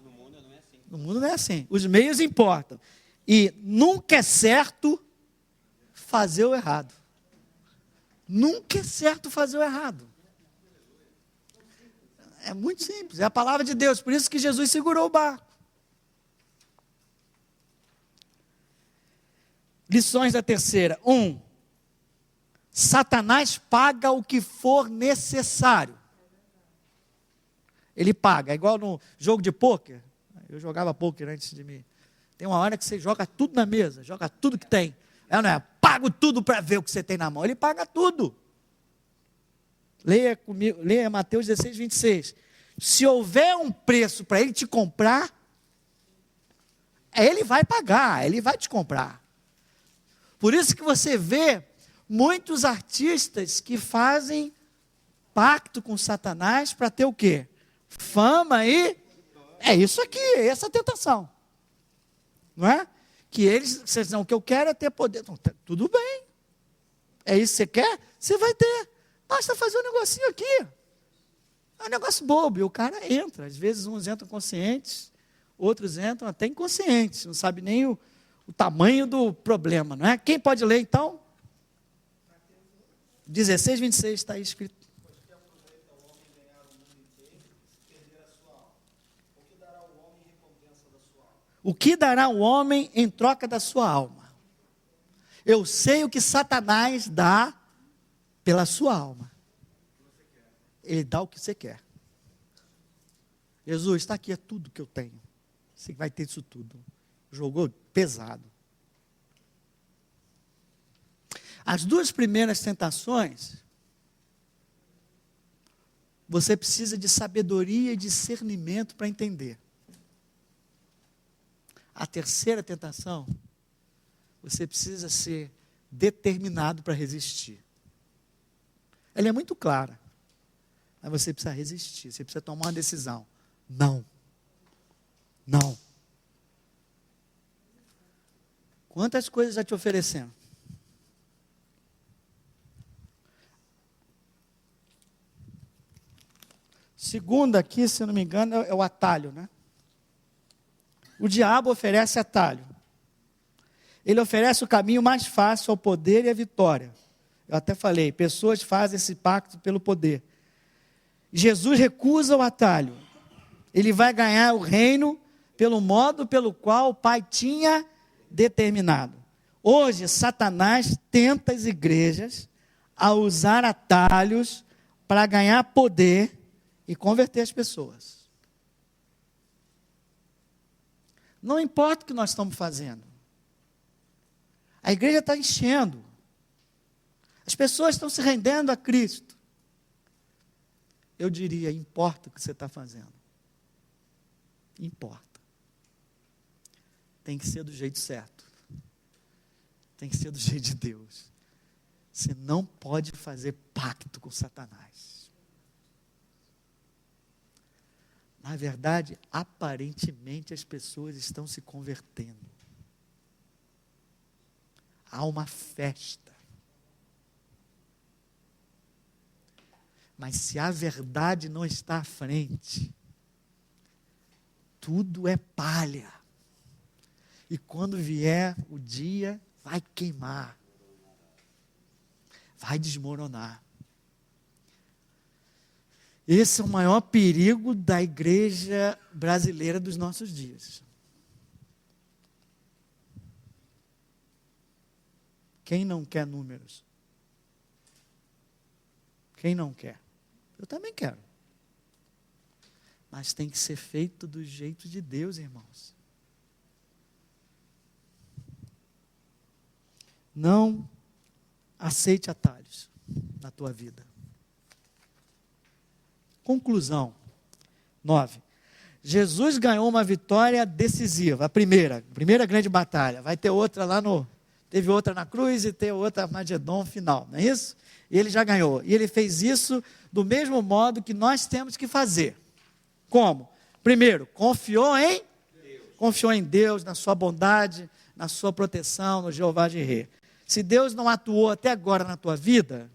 No mundo não é assim. No mundo não é assim. Os meios importam. E nunca é certo fazer o errado. Nunca é certo fazer o errado. É muito simples, é a palavra de Deus, por isso que Jesus segurou o barco. Lições da terceira. 1. Satanás paga o que for necessário. Ele paga, é igual no jogo de pôquer. Eu jogava pôquer antes de mim. Tem uma hora que você joga tudo na mesa, joga tudo que tem. Não é? Pago tudo para ver o que você tem na mão. Ele paga tudo. Leia comigo, leia Mateus 16, 26. Se houver um preço para ele te comprar, ele vai pagar, ele vai te comprar. Por isso que você vê muitos artistas que fazem pacto com Satanás para ter o quê? Fama e... É isso aqui, é essa tentação. Não é? Que eles, vocês dizem, o que eu quero é ter poder. Então, tudo bem. É isso que você quer? Você vai ter. Basta fazer um negocinho aqui. É um negócio bobo. E o cara entra. Às vezes uns entram conscientes, outros entram até inconscientes. Não sabe nem o tamanho do problema, não é? Quem pode ler então? 16, 26 está aí escrito. O que dará o homem em troca da sua alma? Eu sei o que Satanás dá pela sua alma. Ele dá o que você quer. Jesus, está aqui, é tudo que eu tenho. Você vai ter isso tudo. Jogou pesado. As duas primeiras tentações, você precisa de sabedoria e discernimento para entender. A terceira tentação, você precisa ser determinado para resistir. Ela é muito clara, mas você precisa resistir, você precisa tomar uma decisão. Não. Não. Quantas coisas já te oferecendo? Segunda aqui, se eu não me engano, é o atalho, né? O diabo oferece atalho. Ele oferece o caminho mais fácil ao poder e à vitória. Eu até falei, pessoas fazem esse pacto pelo poder. Jesus recusa o atalho. Ele vai ganhar o reino pelo modo pelo qual o Pai tinha determinado. Hoje, Satanás tenta as igrejas a usar atalhos para ganhar poder e converter as pessoas. Não importa o que nós estamos fazendo. A igreja está enchendo. As pessoas estão se rendendo a Cristo. Eu diria, importa o que você está fazendo. Importa. Tem que ser do jeito certo. Tem que ser do jeito de Deus. Você não pode fazer pacto com Satanás. Na verdade, aparentemente as pessoas estão se convertendo. Há uma festa. Mas se a verdade não está à frente, tudo é palha. E quando vier o dia, vai queimar. Vai desmoronar. Esse é o maior perigo da igreja brasileira dos nossos dias. Quem não quer números? Quem não quer? Eu também quero. Mas tem que ser feito do jeito de Deus, irmãos. Não aceite atalhos na tua vida. Conclusão. 9. Jesus ganhou uma vitória decisiva. A primeira grande batalha. Vai ter outra lá teve outra na cruz e tem outra Armagedon final, não é isso? E ele já ganhou. E ele fez isso do mesmo modo que nós temos que fazer. Como? Primeiro, confiou em Deus. Confiou em Deus, na sua bondade, na sua proteção, no Jeová Jireh. Se Deus não atuou até agora na tua vida,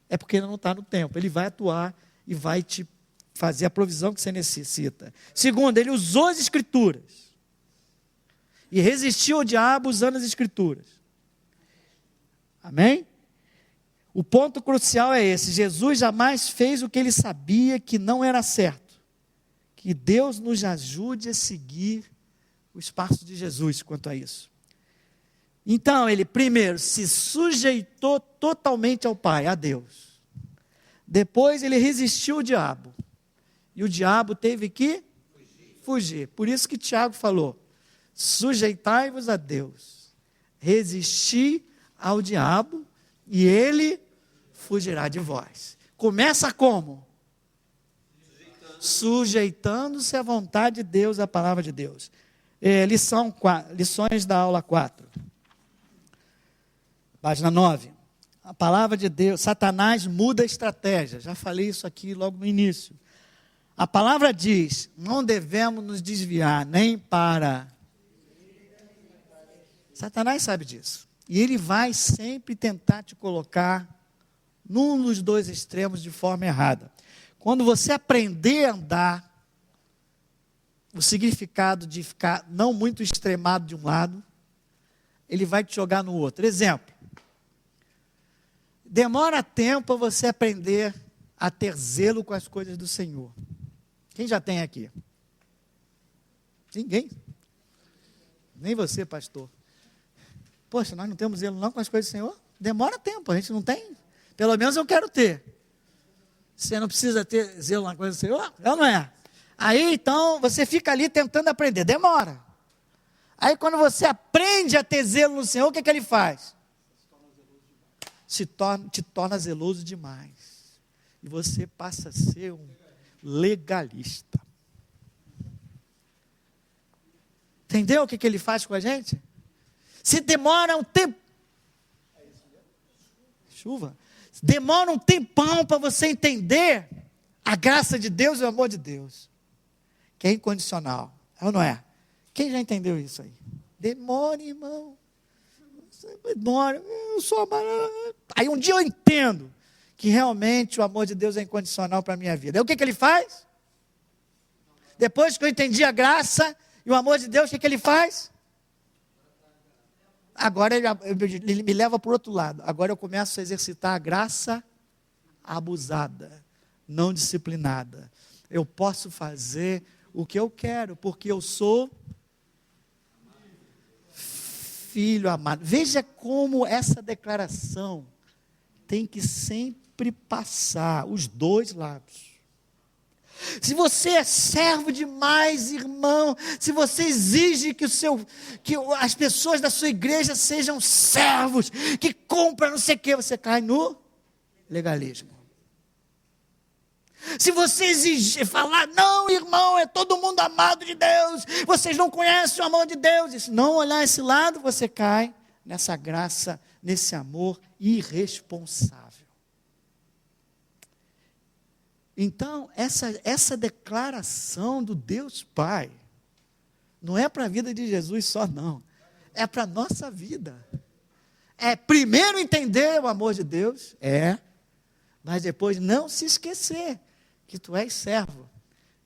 é porque ele não está no tempo. Ele vai atuar e vai te fazer a provisão que você necessita. Segundo, ele usou as Escrituras. E resistiu ao diabo usando as Escrituras. Amém? O ponto crucial é esse. Jesus jamais fez o que ele sabia que não era certo. Que Deus nos ajude a seguir os passos de Jesus quanto a isso. Então, ele primeiro se sujeitou totalmente ao Pai, a Deus. Depois ele resistiu ao diabo. E o diabo teve que fugir. Por isso que Tiago falou, sujeitai-vos a Deus. Resisti ao diabo e ele fugirá de vós. Começa como? Sujeitando-se à vontade de Deus, à palavra de Deus. Lições da aula 4. Página 9. A palavra de Deus, Satanás muda a estratégia. Já falei isso aqui logo no início. A palavra diz, não devemos nos desviar nem para... Satanás sabe disso. E ele vai sempre tentar te colocar num dos dois extremos de forma errada. Quando você aprender a andar, o significado de ficar não muito extremado de um lado, ele vai te jogar no outro. Exemplo. Demora tempo a você aprender a ter zelo com as coisas do Senhor. Quem já tem aqui? Ninguém. Nem você, pastor. Poxa, nós não temos zelo não com as coisas do Senhor? Demora tempo, a gente não tem. Pelo menos eu quero ter. Você não precisa ter zelo na coisa do Senhor? É ou não é? Aí, então, você fica ali tentando aprender. Demora. Aí, quando você aprende a ter zelo no Senhor, o que ele faz? Te torna zeloso demais. E você passa a ser um legalista. Entendeu o que ele faz com a gente? Se demora um tempo... Chuva. Demora um tempão para você entender a graça de Deus e o amor de Deus. Que é incondicional. É ou não é? Quem já entendeu isso aí? Demora, irmão. Demora. Eu sou amado. Aí um dia eu entendo que realmente o amor de Deus é incondicional para a minha vida. Aí o que ele faz? Depois que eu entendi a graça e o amor de Deus, o que ele faz? Agora ele me leva para o outro lado. Agora eu começo a exercitar a graça abusada, não disciplinada. Eu posso fazer o que eu quero, porque eu sou filho amado. Veja como essa declaração tem que sempre passar os dois lados. Se você é servo demais, irmão, se você exige que as pessoas da sua igreja sejam servos, que compram não sei o que, você cai no legalismo. Se você exigir falar, não, irmão, é todo mundo amado de Deus, vocês não conhecem o amor de Deus, e se não olhar esse lado, você cai nessa graça, nesse amor irresponsável. Então, essa declaração do Deus Pai, não é para a vida de Jesus só não, é para a nossa vida. É primeiro entender o amor de Deus, mas depois não se esquecer que tu és servo,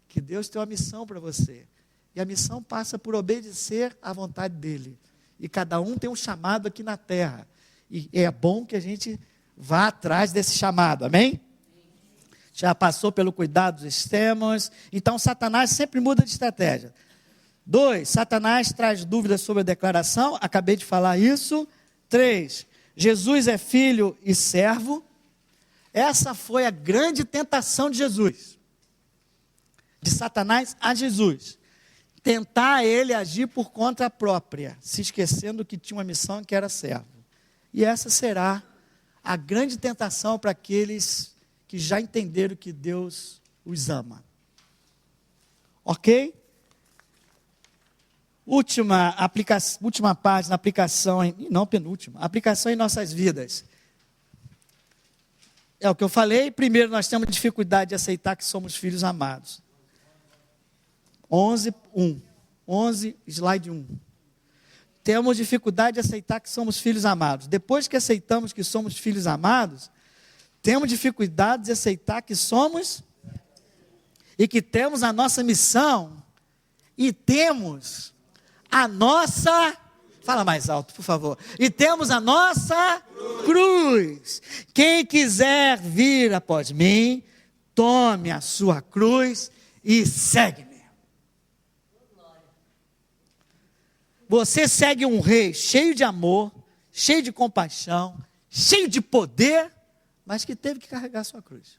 que Deus tem uma missão para você, e a missão passa por obedecer à vontade dEle, e cada um tem um chamado aqui na terra, e é bom que a gente vá atrás desse chamado, amém? Já passou pelo cuidado dos extremos, então Satanás sempre muda de estratégia. 2, Satanás traz dúvidas sobre a declaração, acabei de falar isso. 3, Jesus é filho e servo. Essa foi a grande tentação de Jesus, de Satanás a Jesus, tentar ele agir por conta própria, se esquecendo que tinha uma missão que era servo. E essa será a grande tentação para aqueles que já entenderam que Deus os ama. Ok? Última página, aplicação, não penúltima, aplicação em nossas vidas. É o que eu falei, primeiro nós temos dificuldade de aceitar que somos filhos amados. 11, slide 1. Temos dificuldade de aceitar que somos filhos amados. Depois que aceitamos que somos filhos amados, temos dificuldade de aceitar que somos e que temos a nossa missão e temos a nossa, fala mais alto, por favor, e temos a nossa cruz. Quem quiser vir após mim, tome a sua cruz e segue-me. Você segue um rei cheio de amor, cheio de compaixão, cheio de poder, mas que teve que carregar a sua cruz.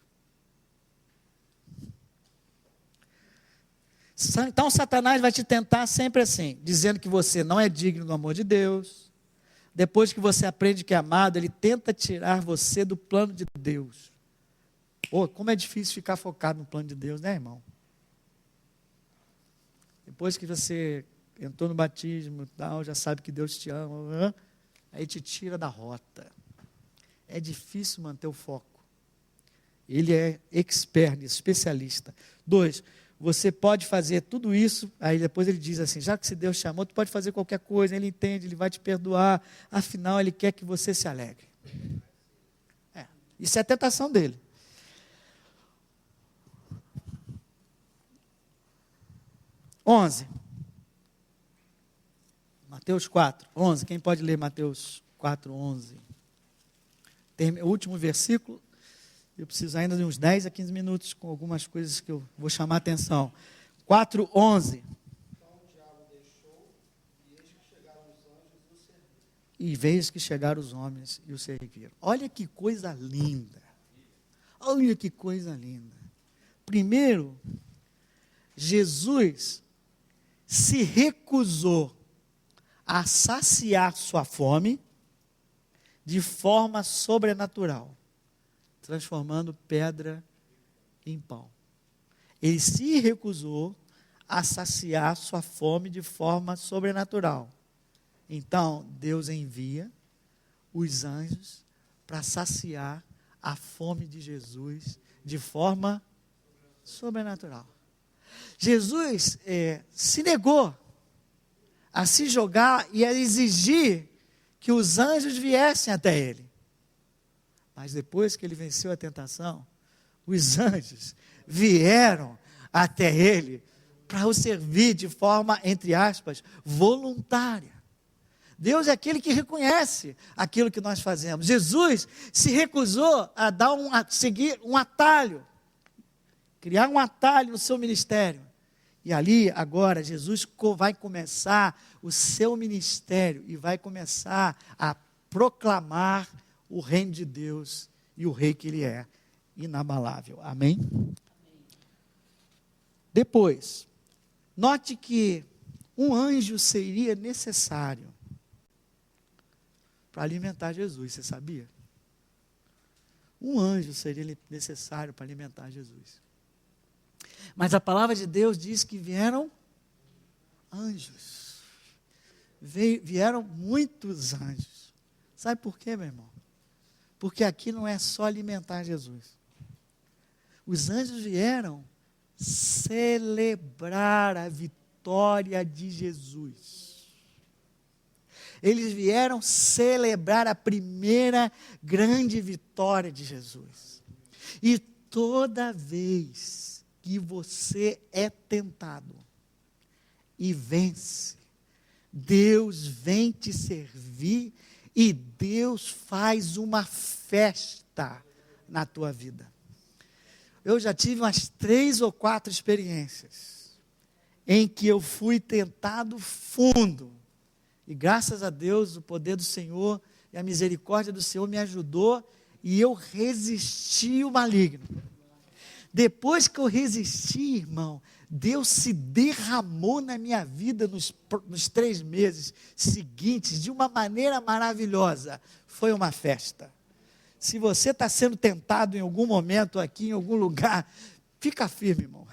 Então Satanás vai te tentar sempre assim, dizendo que você não é digno do amor de Deus, depois que você aprende que é amado, ele tenta tirar você do plano de Deus. Pô, como é difícil ficar focado no plano de Deus, né, irmão? Depois que você entrou no batismo, tal, já sabe que Deus te ama, aí te tira da rota. É difícil manter o foco. Ele é expert, especialista. 2, você pode fazer tudo isso, aí depois ele diz assim, já que se Deus te chamou, tu pode fazer qualquer coisa, ele entende, ele vai te perdoar, afinal ele quer que você se alegre. Isso é a tentação dele. Mateus 4, 11. Quem pode ler Mateus 4, 11? O último versículo. Eu preciso ainda de uns 10 a 15 minutos com algumas coisas que eu vou chamar a atenção. 4, 11. Então o diabo deixou, e eis que chegaram os anjos e o serviram. E veis que chegaram os homens e o serviram. Olha que coisa linda. Olha que coisa linda. Primeiro, Jesus se recusou a saciar sua fome de forma sobrenatural, transformando pedra em pão. Ele se recusou a saciar sua fome de forma sobrenatural. Então, Deus envia os anjos para saciar a fome de Jesus de forma sobrenatural. Jesus se negou a se jogar e a exigir que os anjos viessem até ele. Mas depois que ele venceu a tentação, os anjos vieram até ele para o servir de forma, entre aspas, voluntária. Deus é aquele que reconhece aquilo que nós fazemos. Jesus se recusou a seguir um atalho, criar um atalho no seu ministério. E ali, agora, Jesus vai começar o seu ministério e vai começar a proclamar o reino de Deus e o rei que ele é, inabalável. Amém? Depois, note que um anjo seria necessário para alimentar Jesus, você sabia? Um anjo seria necessário para alimentar Jesus. Mas a palavra de Deus diz que vieram anjos. Vieram muitos anjos. Sabe por quê, meu irmão? Porque aqui não é só alimentar Jesus. Os anjos vieram celebrar a vitória de Jesus. Eles vieram celebrar a primeira grande vitória de Jesus. E toda vez que você é tentado e vence, Deus vem te servir e Deus faz uma festa na tua vida. Eu já tive umas 3 ou 4 experiências em que eu fui tentado fundo. E graças a Deus, o poder do Senhor e a misericórdia do Senhor me ajudou e eu resisti o maligno. Depois que eu resisti, irmão, Deus se derramou na minha vida nos 3 meses seguintes de uma maneira maravilhosa. Foi uma festa. Se você está sendo tentado em algum momento aqui, em algum lugar, fica firme, irmão.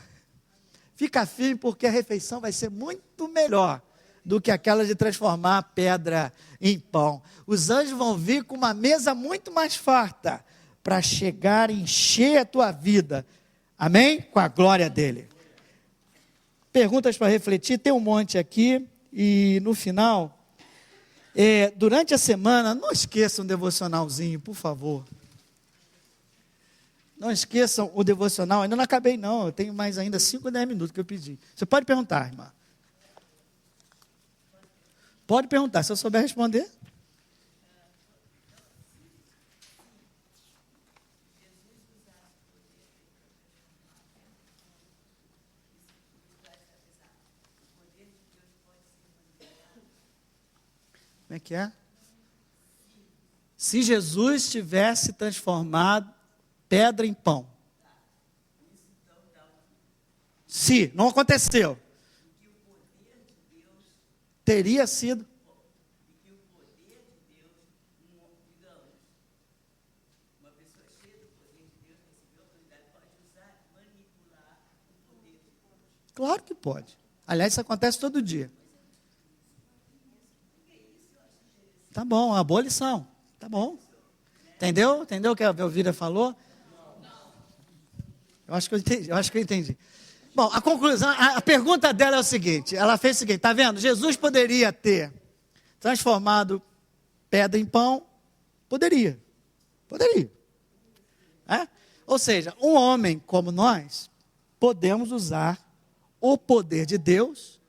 Fica firme porque a refeição vai ser muito melhor do que aquela de transformar a pedra em pão. Os anjos vão vir com uma mesa muito mais farta para chegar e encher a tua vida. Amém? Com a glória dele. Perguntas para refletir, tem um monte aqui, e no final, durante a semana, não esqueçam o devocionalzinho, por favor. Não esqueçam o devocional, ainda não acabei não, eu tenho mais ainda 5 ou 10 minutos que eu pedi. Você pode perguntar, irmã. Pode perguntar, se eu souber responder. Como é que é? Se Jesus tivesse transformado pedra em pão. Se não aconteceu. Teria sido. Claro que pode. Aliás, isso acontece todo dia. Tá bom, uma boa lição. Tá bom. Entendeu? Entendeu o que a Elvira falou? Eu acho que eu entendi. Bom, a conclusão, a pergunta dela é o seguinte, ela fez o seguinte, tá vendo? Jesus poderia ter transformado pedra em pão? Poderia. É? Ou seja, um homem como nós, podemos usar o poder de Deus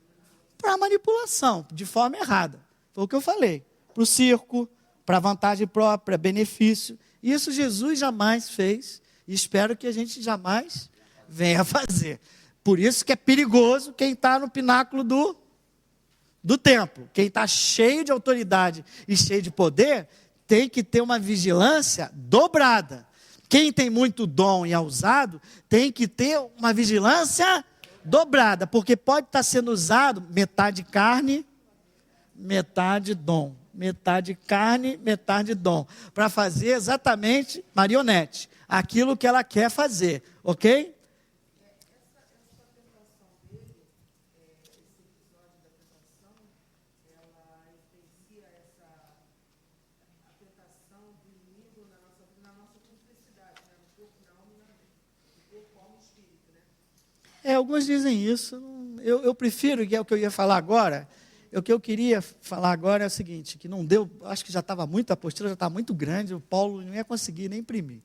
para manipulação, de forma errada. Foi o que eu falei. Para o circo, para vantagem própria, benefício. Isso Jesus jamais fez e espero que a gente jamais venha a fazer. Por isso que é perigoso quem está no pináculo do templo. Quem está cheio de autoridade e cheio de poder, tem que ter uma vigilância dobrada. Quem tem muito dom e é usado, tem que ter uma vigilância dobrada, porque pode estar sendo usado metade carne, metade dom. Metade carne, metade dom. Para fazer exatamente, marionete, aquilo que ela quer fazer, ok? Alguns dizem isso. Eu prefiro, que é o que eu ia falar agora. O que eu queria falar agora é o seguinte, que não deu, acho que já estava muito, a apostila já está muito grande, o Paulo não ia conseguir nem imprimir.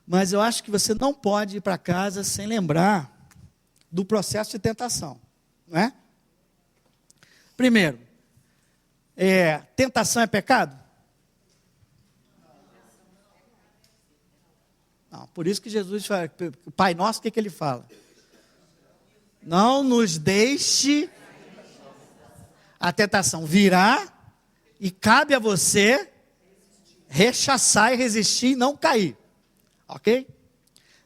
Mas eu acho que você não pode ir para casa sem lembrar do processo de tentação, não é? Primeiro, tentação é pecado? Não, por isso que Jesus fala, o Pai Nosso, o que ele fala? Não nos deixe a tentação virá e cabe a você rechaçar e resistir e não cair. Ok?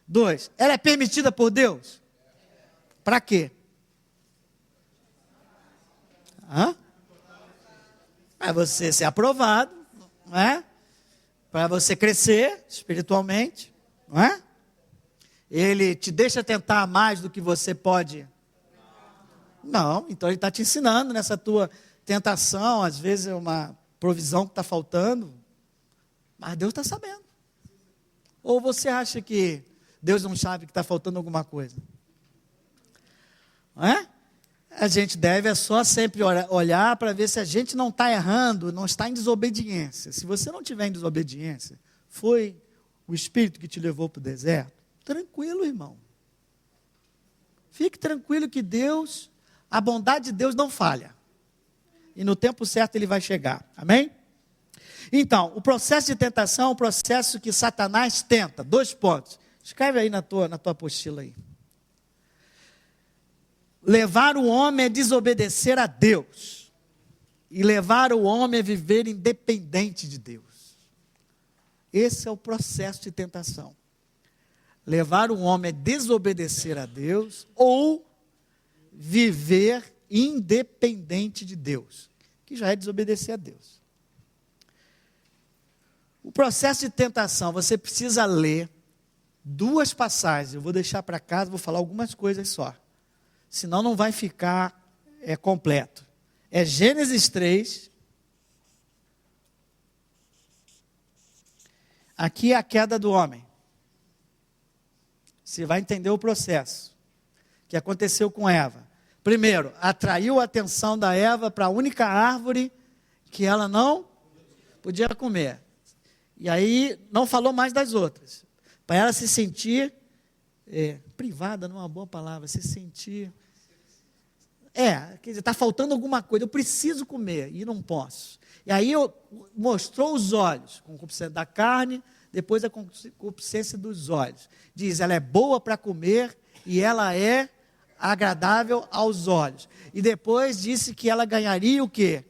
2, ela é permitida por Deus? Para quê? Para você ser aprovado, não é? Para você crescer espiritualmente, não é? Ele te deixa tentar mais do que você pode? Não, então ele está te ensinando nessa tua tentação, às vezes é uma provisão que está faltando, mas Deus está sabendo. Ou você acha que Deus não sabe que está faltando alguma coisa? Não é? A gente deve só sempre olhar para ver se a gente não está errando, não está em desobediência. Se você não estiver em desobediência, foi o Espírito que te levou para o deserto, tranquilo, irmão. Fique tranquilo que Deus, a bondade de Deus não falha. E no tempo certo ele vai chegar. Amém? Então, o processo de tentação é um processo que Satanás tenta. 2 pontos. Escreve aí na tua apostila aí. Levar o homem a desobedecer a Deus. E levar o homem a viver independente de Deus. Esse é o processo de tentação. Levar o homem a desobedecer a Deus ou viver independente de Deus, que já é desobedecer a Deus. O processo de tentação, você precisa ler 2 passagens, eu vou deixar para casa, vou falar algumas coisas só, senão não vai ficar completo. É Gênesis 3, aqui é a queda do homem. Você vai entender o processo que aconteceu com Eva. Primeiro, atraiu a atenção da Eva para a única árvore que ela não podia comer. E aí não falou mais das outras. Para ela se sentir privada, não é uma boa palavra, se sentir... quer dizer, está faltando alguma coisa, eu preciso comer e não posso. E aí mostrou os olhos, com concupiscência da carne, depois a concupiscência dos olhos. Diz, ela é boa para comer e ela é agradável aos olhos. E depois disse que ela ganharia o quê?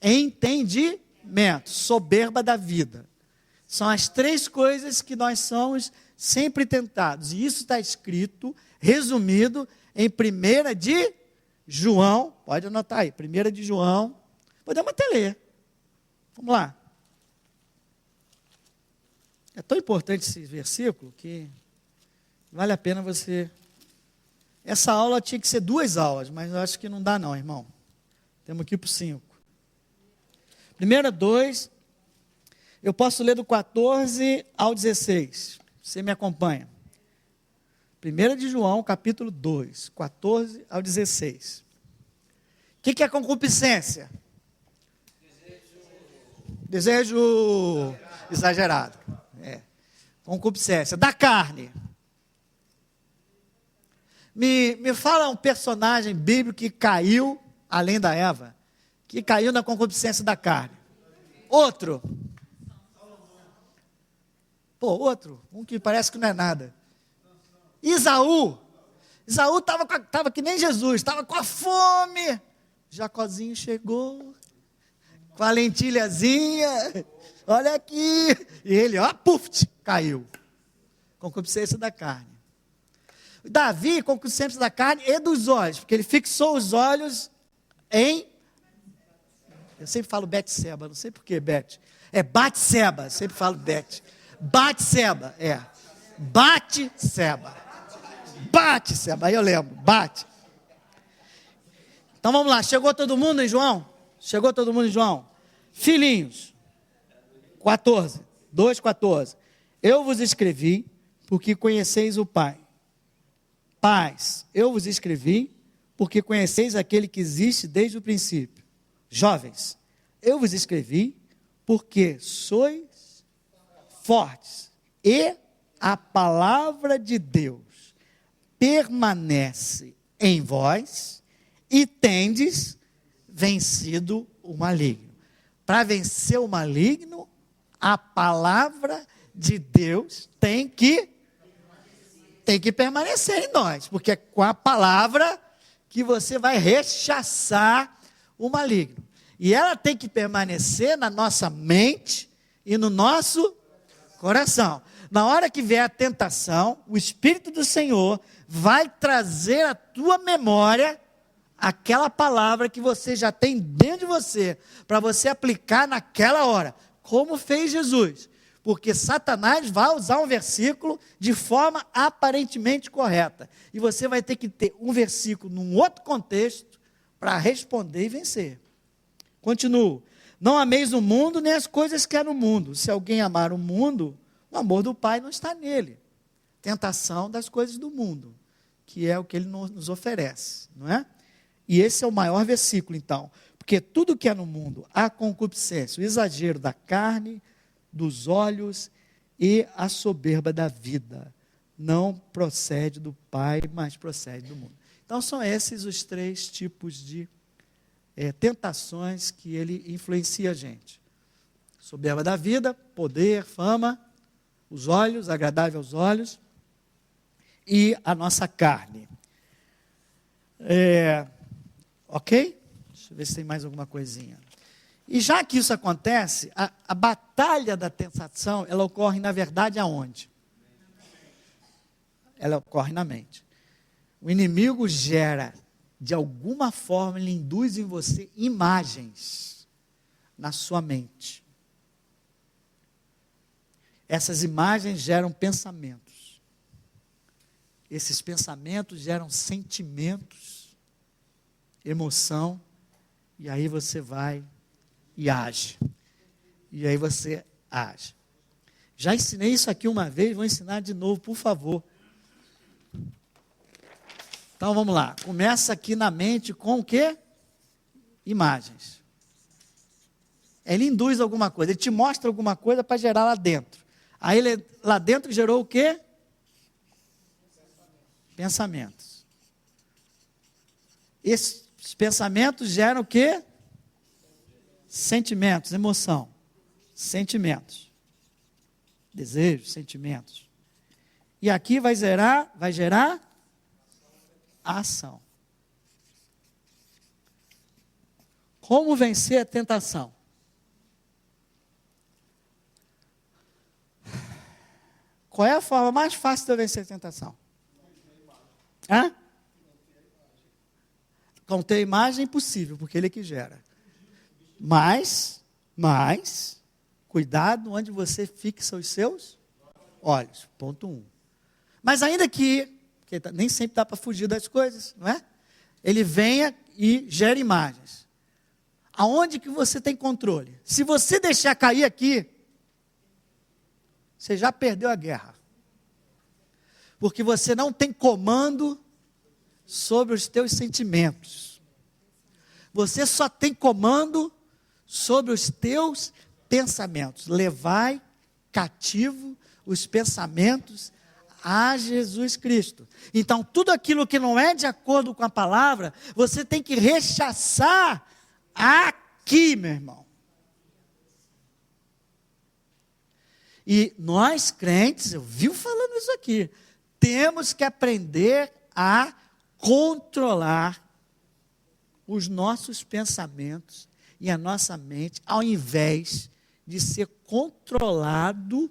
Entendimento, soberba da vida. São as 3 coisas que nós somos sempre tentados. E isso está escrito, resumido, em 1 de João. Pode anotar aí, 1 de João. Podemos até ler. Vamos lá. É tão importante esse versículo que vale a pena você Essa aula tinha que ser 2 aulas, mas eu acho que não dá não, irmão. Temos que ir para 5. Primeiro 2, eu posso ler do 14 ao 16. Você me acompanha. 1 de João, capítulo 2, 14 ao 16. O que é concupiscência? Desejo exagerado. Concupiscência. Da carne. Me fala um personagem bíblico que caiu, além da Eva, que caiu na concupiscência da carne. Outro. Outro. Um que parece que não é nada. Isaú. Isaú estava que nem Jesus, estava com a fome. Jacozinho chegou, com a lentilhazinha. Olha aqui. E ele, caiu. Concupiscência da carne. Davi, concupiscência da carne e dos olhos, porque ele fixou os olhos em... Eu sempre falo Betseba, não sei porquê, Bet. É Batseba, sempre falo Bet. Batseba, Batseba, aí eu lembro, bate. Então vamos lá, chegou todo mundo em João? Chegou todo mundo em João? Filhinhos, 14, 2,14. Eu vos escrevi porque conheceis o Pai. Pais, eu vos escrevi porque conheceis aquele que existe desde o princípio. Jovens, eu vos escrevi porque sois fortes e a palavra de Deus permanece em vós e tendes vencido o maligno. Para vencer o maligno, a palavra de Deus tem que permanecer em nós, porque é com a palavra que você vai rechaçar o maligno. E ela tem que permanecer na nossa mente e no nosso coração. Na hora que vier a tentação, o Espírito do Senhor vai trazer à tua memória aquela palavra que você já tem dentro de você, para você aplicar naquela hora, como fez Jesus. Porque Satanás vai usar um versículo de forma aparentemente correta. E você vai ter que ter um versículo num outro contexto para responder e vencer. Continuo. Não ameis o mundo nem as coisas que há no mundo. Se alguém amar o mundo, o amor do Pai não está nele. Tentação das coisas do mundo, que é o que ele nos oferece, não é? E esse é o maior versículo, então. Porque tudo que há no mundo, a concupiscência, o exagero da carne, dos olhos e a soberba da vida, não procede do Pai, mas procede do mundo. Então são esses os 3 tipos de tentações que ele influencia a gente. Soberba da vida, poder, fama, os olhos, agradável aos olhos, e a nossa carne. Ok? Deixa eu ver se tem mais alguma coisinha. E já que isso acontece, a batalha da tentação, ela ocorre, na verdade, aonde? Ela ocorre na mente. O inimigo gera, de alguma forma, ele induz em você imagens na sua mente. Essas imagens geram pensamentos. Esses pensamentos geram sentimentos, emoção, e aí você vai e age. E aí você age. Já ensinei isso aqui uma vez, vou ensinar de novo, por favor. Então vamos lá. Começa aqui na mente com o quê? Imagens. Ele induz alguma coisa, ele te mostra alguma coisa para gerar lá dentro. Aí ele, lá dentro gerou o quê? Pensamentos. Esses pensamentos geram o quê? Sentimentos, emoção. Sentimentos. Desejos, sentimentos. E aqui vai gerar a ação. Como vencer a tentação? Qual é a forma mais fácil de eu vencer a tentação? Conter a imagem é impossível, porque ele é que gera. Mas, cuidado onde você fixa os seus olhos. Ponto 1. Mas ainda que porque nem sempre dá para fugir das coisas, não é? Ele vem e gera imagens. Aonde que você tem controle? Se você deixar cair aqui, você já perdeu a guerra. Porque você não tem comando sobre os teus sentimentos. Você só tem comando sobre os teus pensamentos. Levai cativo os pensamentos a Jesus Cristo. Então, tudo aquilo que não é de acordo com a palavra, você tem que rechaçar aqui, meu irmão. E nós crentes, eu vivo falando isso aqui, temos que aprender a controlar os nossos pensamentos e a nossa mente, ao invés de ser controlado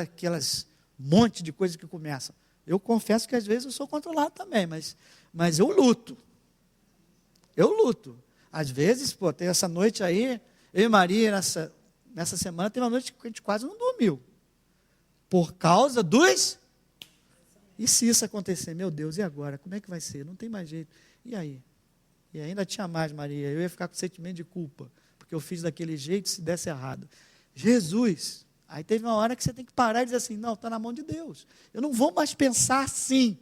aquelas monte de coisas que começam. Eu confesso que às vezes eu sou controlado também, mas eu luto. Eu luto. Às vezes, tem essa noite aí, eu e Maria, nessa semana, tem uma noite que a gente quase não dormiu. Por causa dos... E se isso acontecer? Meu Deus, e agora? Como é que vai ser? Não tem mais jeito. E aí? E ainda tinha mais, Maria. Eu ia ficar com sentimento de culpa, porque eu fiz daquele jeito se desse errado. Jesus! Aí teve uma hora que você tem que parar e dizer assim, não, está na mão de Deus. Eu não vou mais pensar assim.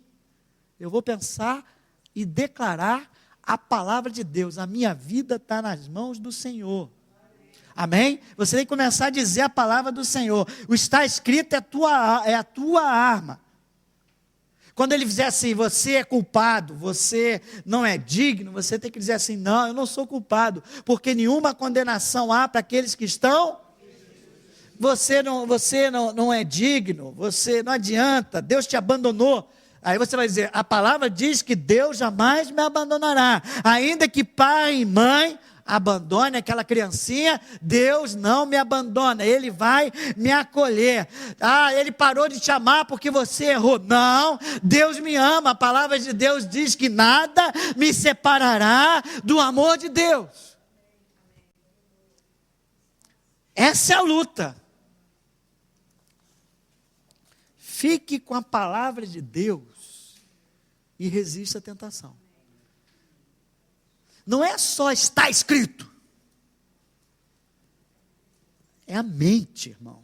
Eu vou pensar e declarar a palavra de Deus. A minha vida está nas mãos do Senhor. Amém? Você tem que começar a dizer a palavra do Senhor. O está escrito é a tua arma. Quando ele dizer assim, você é culpado, você não é digno, você tem que dizer assim, não, eu não sou culpado, porque nenhuma condenação há para aqueles que estão... Você não é digno, você não adianta, Deus te abandonou. Aí você vai dizer, a palavra diz que Deus jamais me abandonará. Ainda que pai e mãe abandone aquela criancinha, Deus não me abandona, Ele vai me acolher. Ah, Ele parou de te amar porque você errou. Não, Deus me ama. A palavra de Deus diz que nada me separará do amor de Deus. Essa é a luta. Fique com a palavra de Deus e resista à tentação. Não é só está escrito. É a mente, irmão.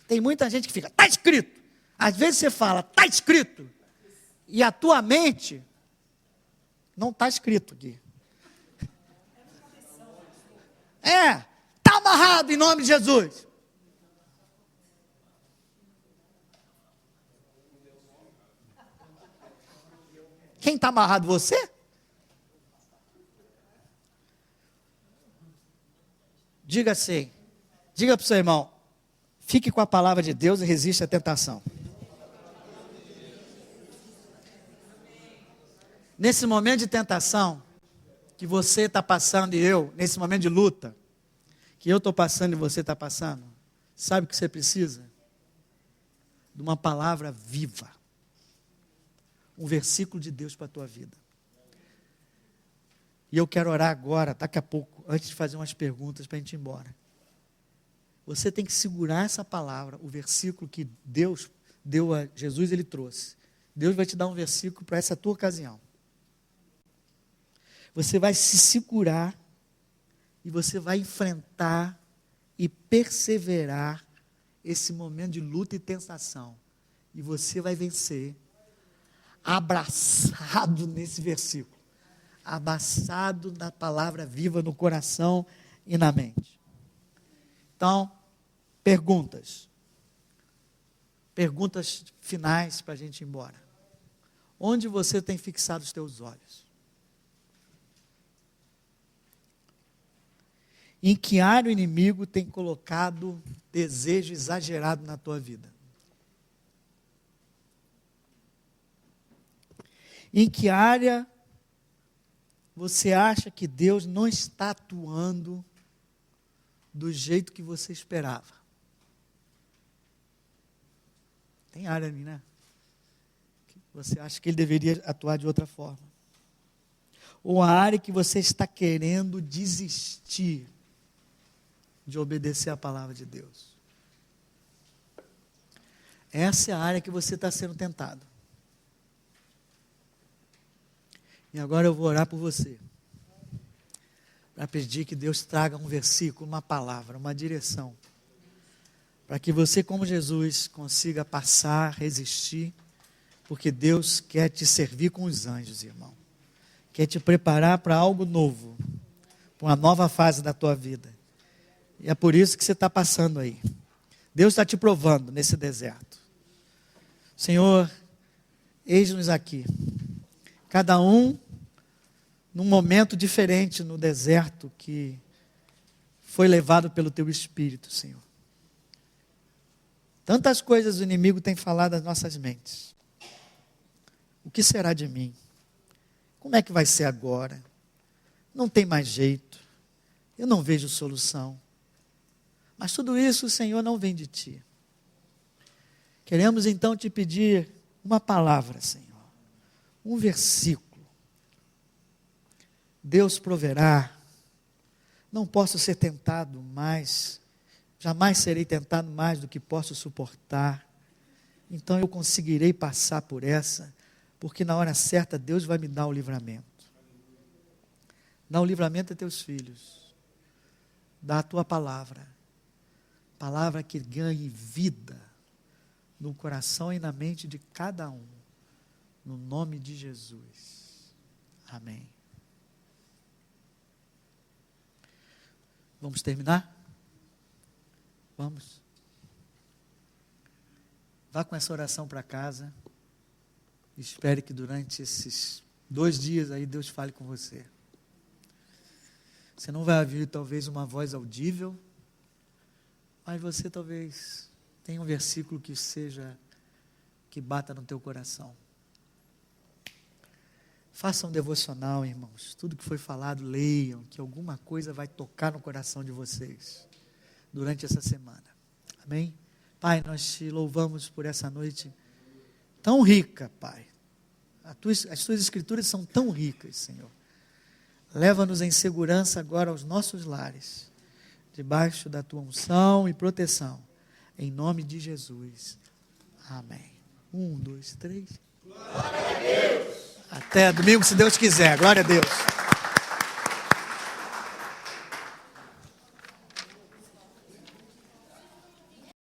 Tem muita gente que fica, está escrito. Às vezes você fala, está escrito. E a tua mente não está escrito aqui. Está amarrado em nome de Jesus. Quem está amarrado? Você? Diga assim, diga para o seu irmão, fique com a palavra de Deus e resista à tentação. Nesse momento de tentação, que você está passando e eu, nesse momento de luta, que eu estou passando e você está passando, sabe o que você precisa? De uma palavra viva. Um versículo de Deus para a tua vida. E eu quero orar agora, daqui a pouco, antes de fazer umas perguntas para a gente ir embora. Você tem que segurar essa palavra, o versículo que Deus deu a Jesus, Ele trouxe. Deus vai te dar um versículo para essa tua ocasião. Você vai se segurar e você vai enfrentar e perseverar esse momento de luta e tentação. E você vai vencer abraçado nesse versículo, abraçado na palavra viva no coração e na mente. Então, perguntas finais para a gente ir embora. Onde você tem fixado os teus olhos? Em que área o inimigo tem colocado desejo exagerado na tua vida? Em que área você acha que Deus não está atuando do jeito que você esperava? Tem área ali, né? Que você acha que Ele deveria atuar de outra forma. Ou a área que você está querendo desistir de obedecer a palavra de Deus. Essa é a área que você está sendo tentado. E agora eu vou orar por você. Para pedir que Deus traga um versículo, uma palavra, uma direção. Para que você, como Jesus, consiga passar, resistir. Porque Deus quer te servir com os anjos, irmão. Quer te preparar para algo novo. Para uma nova fase da tua vida. E é por isso que você está passando aí. Deus está te provando nesse deserto. Senhor, eis-nos aqui. Cada um num momento diferente no deserto que foi levado pelo teu Espírito, Senhor. Tantas coisas o inimigo tem falado às nossas mentes. O que será de mim? Como é que vai ser agora? Não tem mais jeito. Eu não vejo solução. Mas tudo isso, Senhor, não vem de Ti. Queremos então te pedir uma palavra, Senhor. Um versículo. Deus proverá. Não posso ser tentado mais. Jamais serei tentado mais do que posso suportar. Então eu conseguirei passar por essa, porque na hora certa Deus vai me dar o livramento. Dá o livramento a teus filhos. Dá a tua palavra. Palavra que ganhe vida no coração e na mente de cada um. No nome de Jesus. Amém. Vamos terminar? Vamos. Vá com essa oração para casa. Espere que durante esses 2 dias aí Deus fale com você. Você não vai ouvir talvez uma voz audível, mas você talvez tenha um versículo que bata no teu coração. Façam um devocional, irmãos. Tudo que foi falado, leiam, que alguma coisa vai tocar no coração de vocês durante essa semana. Amém? Pai, nós te louvamos por essa noite tão rica, Pai. As tuas escrituras são tão ricas, Senhor. Leva-nos em segurança agora aos nossos lares, debaixo da tua unção e proteção. Em nome de Jesus. Amém. 1, 2, 3. Glória a Deus. Até domingo, se Deus quiser. Glória a Deus.